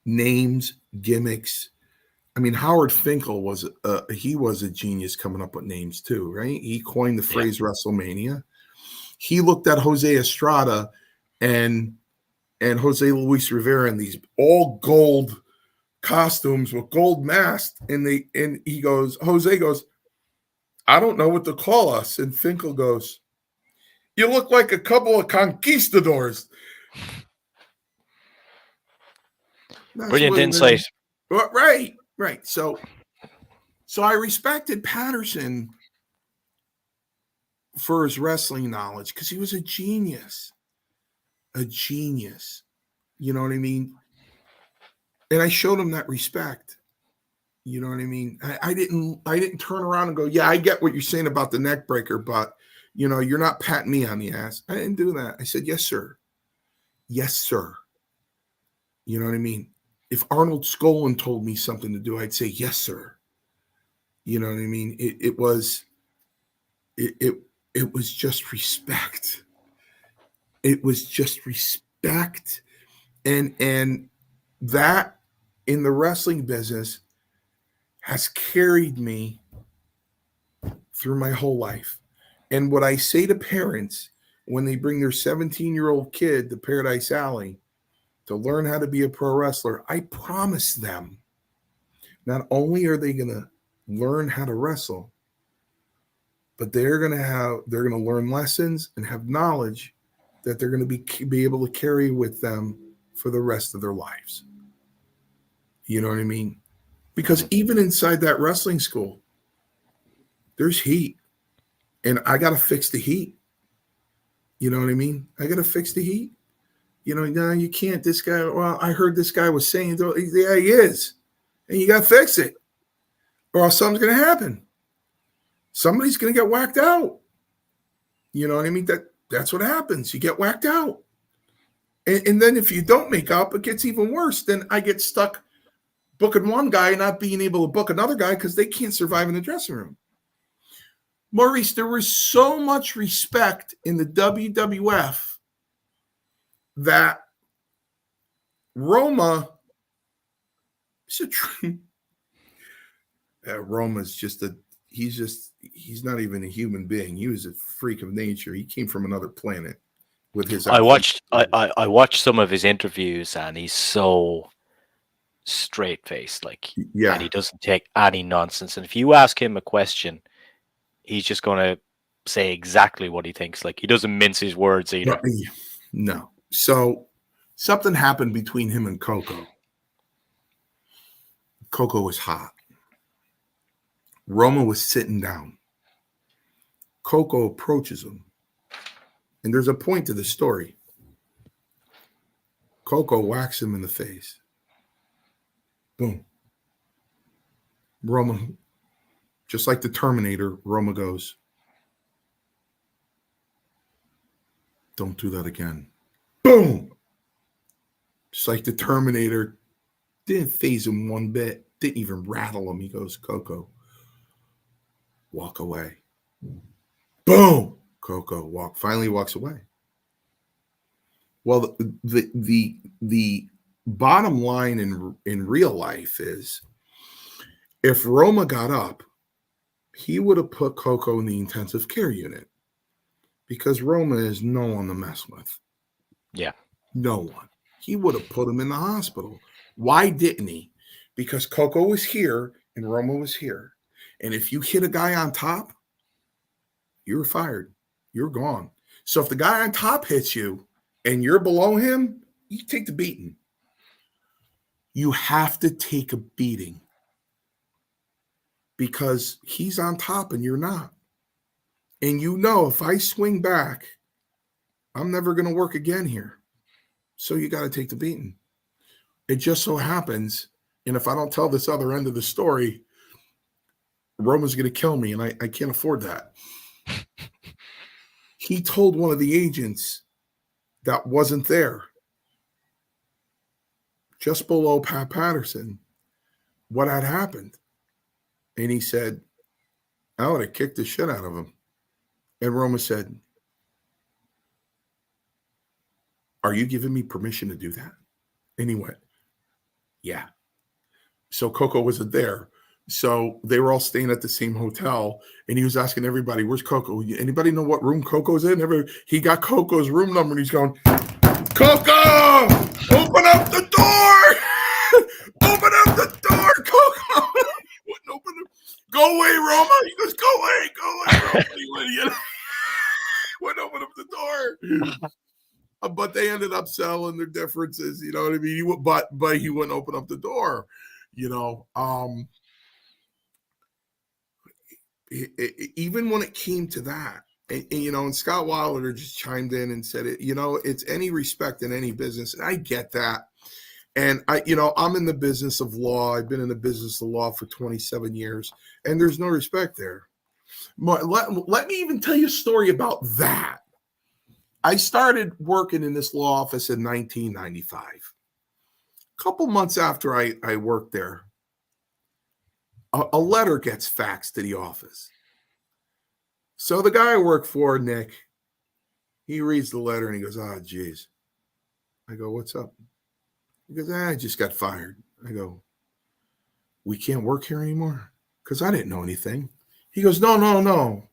names, gimmicks. I mean, Howard Finkel was a genius coming up with names too, right? He coined the phrase WrestleMania. He looked at Jose Estrada and Jose Luis Rivera in these all gold costumes with gold masks, and he goes, Jose goes, I don't know what to call us. And Finkel goes, you look like a couple of conquistadors. Brilliant insight. Right. So I respected Patterson for his wrestling knowledge because he was a genius. You know what I mean? And I showed him that respect. You know what I mean? I didn't turn around and go, yeah, I get what you're saying about the neck breaker, but you know, you're not patting me on the ass. I didn't do that. I said, yes, sir. Yes, sir. You know what I mean? If Arnold Skolin told me something to do, I'd say, yes, sir. You know what I mean? It was just respect. It was just respect. And that in the wrestling business has carried me through my whole life. And what I say to parents when they bring their 17-year-old kid to Paradise Alley to learn how to be a pro wrestler, I promise them not only are they going to learn how to wrestle, but they're going to learn lessons and have knowledge that they're going to be able to carry with them for the rest of their lives. You know what I mean? Because even inside that wrestling school, there's heat. And I got to fix the heat. You know what I mean? I got to fix the heat. You know, no, you can't. This guy, well, I heard this guy was saying, yeah, he is. And you got to fix it. Or else something's going to happen. Somebody's going to get whacked out. You know what I mean? That's what happens. You get whacked out. And then if you don't make up, it gets even worse. Then I get stuck booking one guy and not being able to book another guy because they can't survive in the dressing room. Maurice, there was so much respect in the WWF that Roma Roma's just he's not even a human being. He was a freak of nature. He came from another planet with his I athletic. watched I watched some of his interviews, and he's so straight faced, like, and he Yeah. doesn't take any nonsense. And if you ask him a question, he's just gonna say exactly what he thinks. Like, he doesn't mince his words either. No. So something happened between him and Coco. Coco was hot. Roma was sitting down. Coco approaches him. And there's a point to the story. Coco whacks him in the face. Boom. Roma, just like the Terminator, Roma goes, don't do that again. Boom. Just like the Terminator, didn't phase him one bit, didn't even rattle him. He goes, Coco, walk away. Boom. Coco finally walks away. Well, the bottom line in real life is, if Roma got up, he would have put Coco in the intensive care unit, because Roma is no one to mess with. Yeah. No one. He would have put him in the hospital. Why didn't he? Because Coco was here and Roma was here. And if you hit a guy on top, you're fired. You're gone. So if the guy on top hits you and you're below him, you take the beating. You have to take a beating because he's on top and you're not. And you know, if I swing back, I'm never going to work again here. So you got to take the beating. It just so happens, and if I don't tell this other end of the story, Roman's going to kill me, and I can't afford that. He told one of the agents that wasn't there, just below Pat Patterson, what had happened. And he said, I would have kicked the shit out of him. And Roma said, are you giving me permission to do that? And he went, yeah. So Coco wasn't there. So they were all staying at the same hotel, and he was asking everybody, where's Coco? Anybody know what room Coco's in? He got Coco's room number, and he's going, Coco, open up the door. Open up the door, Coco. He wouldn't open it. Go away, Roma. He goes, go away, Roma. He wouldn't open up the door. But they ended up settling their differences, you know what I mean? But he wouldn't open up the door, you know. Even when it came to that, and, you know, and Scott Wilder just chimed in and said it, you know, it's any respect in any business. And I get that. And I'm in the business of law. I've been in the business of law for 27 years, and there's no respect there. Let me even tell you a story about that. I started working in this law office in 1995. A couple months after I worked there, a letter gets faxed to the office. So the guy I work for, Nick, he reads the letter and he goes, oh, geez. I go, what's up? He goes, I just got fired. I go, we can't work here anymore? Because I didn't know anything. He goes, no.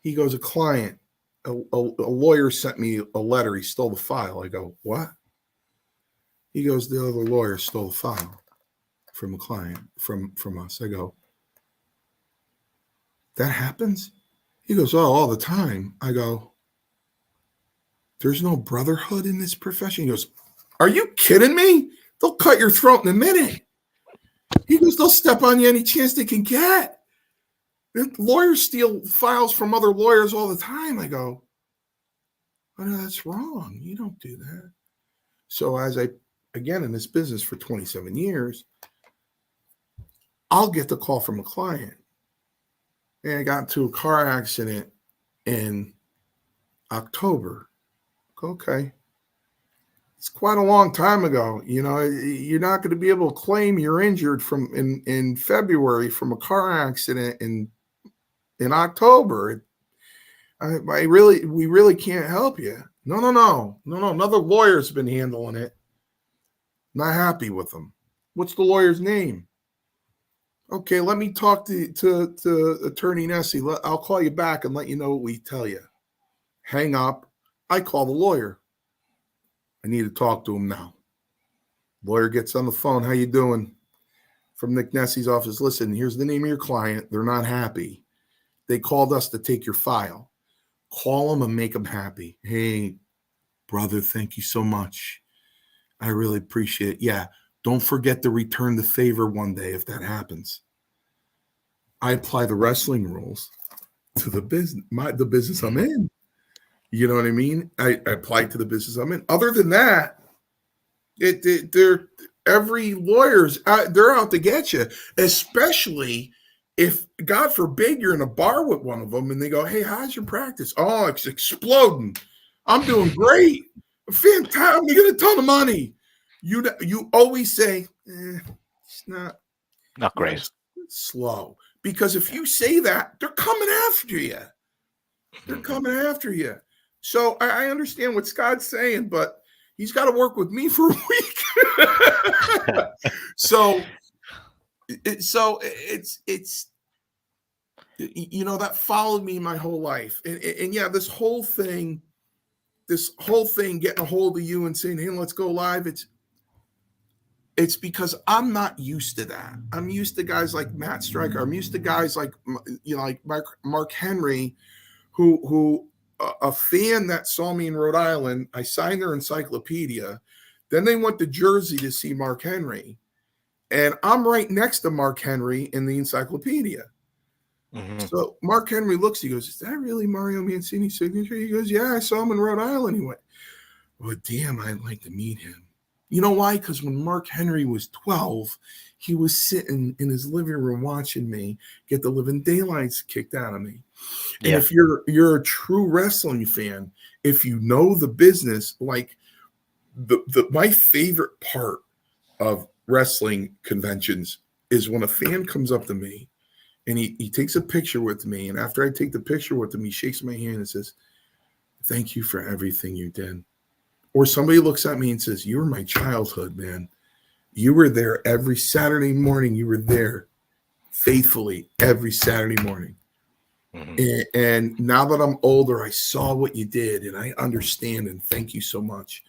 He goes, a client, a lawyer sent me a letter. He stole the file. I go, what? He goes, the other lawyer stole the file from a client, from us. I go, that happens? He goes, oh, all the time. I go, there's no brotherhood in this profession. He goes, are you kidding me? They'll cut your throat in a minute. He goes, they'll step on you any chance they can get. Lawyers steal files from other lawyers all the time. I go, oh, no, that's wrong. You don't do that. So as again, in this business for 27 years, I'll get the call from a client. And I got into a car accident in October. Okay. It's quite a long time ago. You know, you're not going to be able to claim you're injured from in February from a car accident in October. We really can't help you. No. Another lawyer's been handling it. Not happy with them. What's the lawyer's name? Okay, let me talk to Attorney Nessie. I'll call you back and let you know what we tell you. Hang up. I call the lawyer. I need to talk to him now. Lawyer gets on the phone. How you doing? From Nick Nessie's office. Listen, here's the name of your client. They're not happy. They called us to take your file. Call them and make them happy. Hey, brother, thank you so much. I really appreciate it. Yeah, don't forget to return the favor one day if that happens. I apply the wrestling rules to the business I'm in. You know what I mean? I apply to the business I'm in. Other than that, they're every lawyer's they're out to get you, especially if, God forbid, you're in a bar with one of them and they go, "Hey, how's your practice?" "Oh, it's exploding. I'm doing great. Fantastic. I'm gonna get a ton of money." You always say, "It's not great. It's slow." Because if you say that, they're coming after you. They're coming after you. So I understand what Scott's saying, but he's got to work with me for a week. so it's you know, that followed me my whole life, and yeah, this whole thing getting a hold of you and saying, "Hey, let's go live." It's because I'm not used to that. I'm used to guys like Matt Stryker. I'm used to guys like, you know, like Mark Henry, who a fan that saw me in Rhode Island. I signed their encyclopedia. Then they went to Jersey to see Mark Henry, and I'm right next to Mark Henry in the encyclopedia. Mm-hmm. So Mark Henry looks. He goes, "Is that really Mario Mancini's signature?" He goes, "Yeah, I saw him in Rhode Island." He went, "Well, damn, I'd like to meet him." You know why? Because when Mark Henry was 12, he was sitting in his living room watching me get the living daylights kicked out of me. And if you're a true wrestling fan, if you know the business, like my favorite part of wrestling conventions is when a fan comes up to me and he takes a picture with me. And after I take the picture with him, he shakes my hand and says, "Thank you for everything you did." Or somebody looks at me and says, "You were my childhood, man. You were there every Saturday morning. You were there faithfully every Saturday morning. Mm-hmm. And now that I'm older, I saw what you did and I understand, and thank you so much."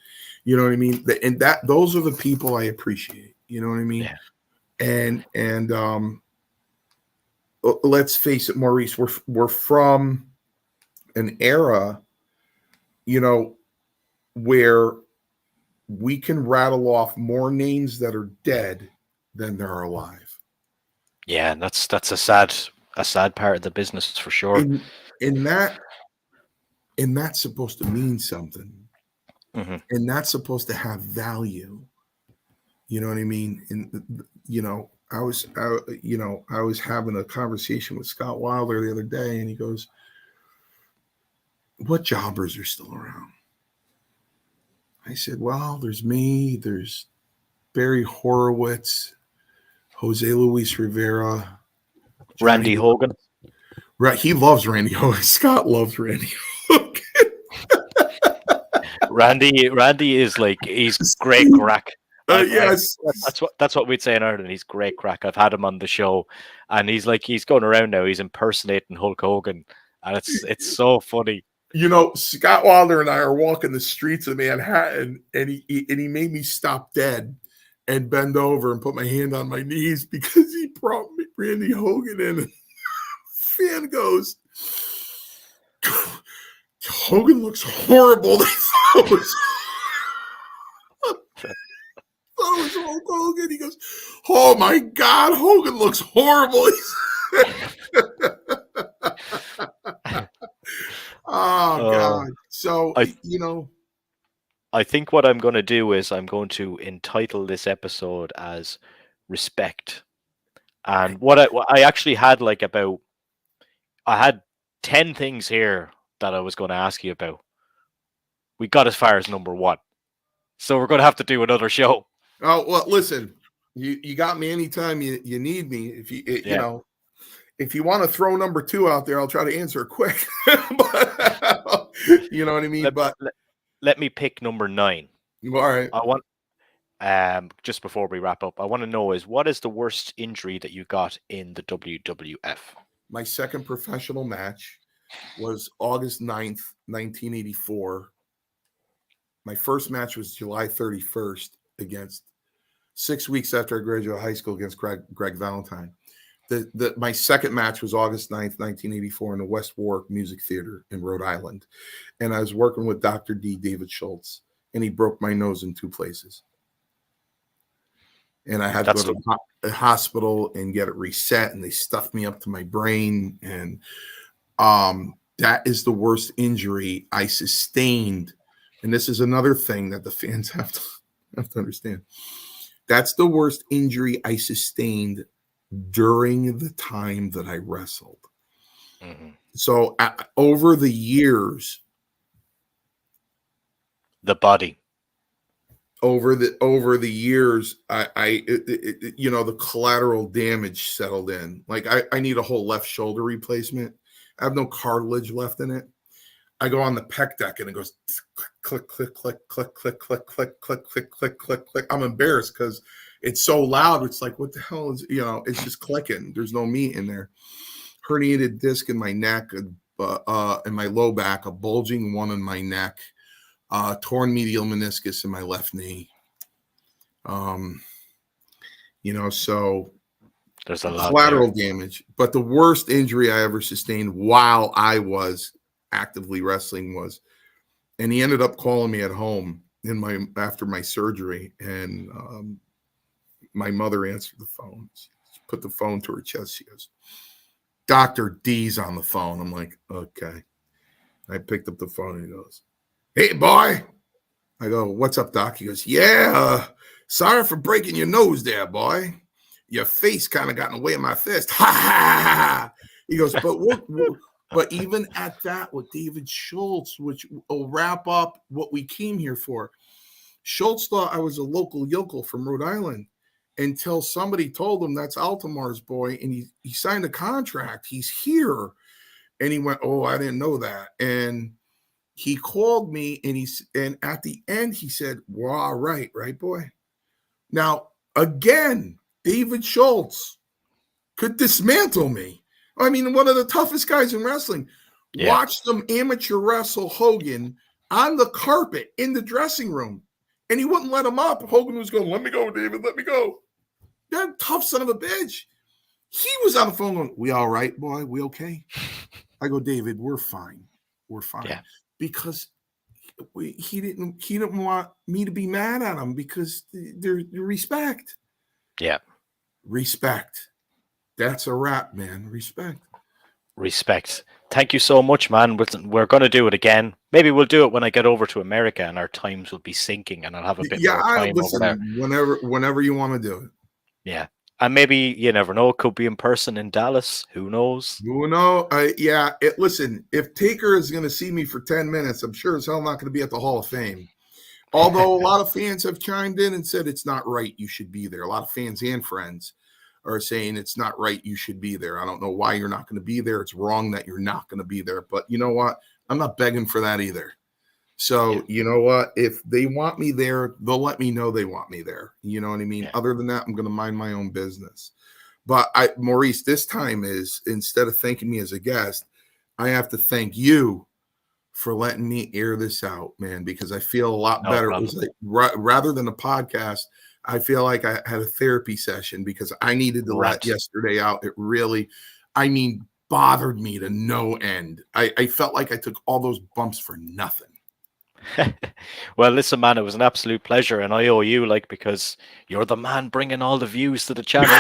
You know what I mean? And those are the people I appreciate. You know what I mean? Yeah. And let's face it, Maurice, we're from an era, you know, where we can rattle off more names that are dead than there are alive. Yeah, and that's a sad part of the business for sure. And that's supposed to mean something. Mm-hmm. And that's supposed to have value. You know what I mean? And you know, I was having a conversation with Scott Wilder the other day, and he goes, "What jobbers are still around?" I said, "Well, there's me, there's Barry Horowitz, Jose Luis Rivera, Randy Hogan." Right, he loves Randy Hogan. Scott loves Randy Hogan. Randy is like, he's great crack. Yes, that's what we'd say in Ireland. He's great crack. I've had him on the show, and he's going around now. He's impersonating Hulk Hogan, and it's so funny. You know, Scott Wilder and I are walking the streets of Manhattan, and he made me stop dead and bend over and put my hand on my knees because he brought Randy Hogan in. And fan goes, "Hogan looks horrible." They thought it was Hulk Hogan. He goes, "Oh my God, Hogan looks horrible." Oh God. So you know, I think what I'm going to do is I'm going to entitle this episode as "Respect." And what I actually had I had 10 things here that I was going to ask you about. We got as far as number 1. So we're going to have to do another show. Oh, well, listen, you got me anytime you need me. If you know, if you want to throw number 2 out there, I'll try to answer it quick. But, you know what I mean? Let me pick number 9. All right. I want, just before we wrap up, I want to know what is the worst injury that you got in the WWF? My second professional match was August 9th, 1984. My first match was July 31st against 6 weeks after I graduated high school against Greg Valentine. My second match was August 9th, 1984 in the West Warwick Music Theater in Rhode Island. And I was working with Dr. D, David Schultz, and he broke my nose in 2 places. And I had to go to the hospital and get it reset, and they stuffed me up to my brain. And that is the worst injury I sustained. And this is another thing that the fans have to understand. That's the worst injury I sustained during the time that I wrestled. Mm-hmm. So over the years, the body. Over the years, the collateral damage settled in. Like I need a whole left shoulder replacement. I have no cartilage left in it. I go on the pec deck and it goes click, click, click, click, click, click, click, click, click, click, click, click. I'm embarrassed because it's so loud. It's like, what the hell is, it's just clicking. There's no meat in there. Herniated disc in my neck, in my low back, a bulging one in my neck, torn medial meniscus in my left knee. So there's a lot collateral damage. But the worst injury I ever sustained while I was actively wrestling was, and he ended up calling me at home after my surgery, and my mother answered the phone. She put the phone to her chest. She goes, Dr. D's on the phone. I'm like, okay. I picked up the phone and he goes, hey, boy. I go, what's up, Doc? He goes, yeah, sorry for breaking your nose there, boy. Your face kind of got in the way of my fist. Ha, ha, ha. He goes, but even at that with David Schultz, which will wrap up what we came here for, Schultz thought I was a local yokel from Rhode Island until somebody told him that's Altamar's boy, and he signed a contract. He's here. And he went, oh, I didn't know that. And he called me, and at the end he said, well, all right, boy. Now, again, David Schultz could dismantle me. I mean, one of the toughest guys in wrestling. Yeah. Watched them amateur wrestle Hogan on the carpet in the dressing room, and he wouldn't let him up. Hogan was going, let me go, David, let me go. That tough son of a bitch. He was on the phone going, we all right, boy? We okay? I go, David, we're fine. We're fine. Yeah. Because he didn't want me to be mad at him because there's respect. Yeah. Respect. That's a wrap, man. Respect. Thank you so much, man. We're going to do it again. Maybe we'll do it when I get over to America and our times will be syncing and I'll have a bit more time over there. Whenever you want to do it. Yeah. And maybe, you never know, it could be in person in Dallas. Who knows? Who knows? Listen, if Taker is going to see me for 10 minutes, I'm sure as hell not going to be at the Hall of Fame. Although a lot of fans have chimed in and said it's not right, you should be there. A lot of fans and friends are saying it's not right, you should be there. I don't know why you're not going to be there. It's wrong that you're not going to be there. But you know what? I'm not begging for that either. So, You know what? If they want me there, they'll let me know they want me there. You know what I mean? Yeah. Other than that, I'm going to mind my own business. But Maurice, this time is, instead of thanking me as a guest, I have to thank you for letting me air this out, man, because I feel a lot better. It was like, rather than a podcast, I feel like I had a therapy session because I needed to let yesterday out. It really, bothered me to no end. I felt like I took all those bumps for nothing. Well, listen, man, it was an absolute pleasure, and I owe you, because you're the man bringing all the views to the channel.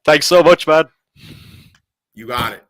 Thanks so much, man. You got it.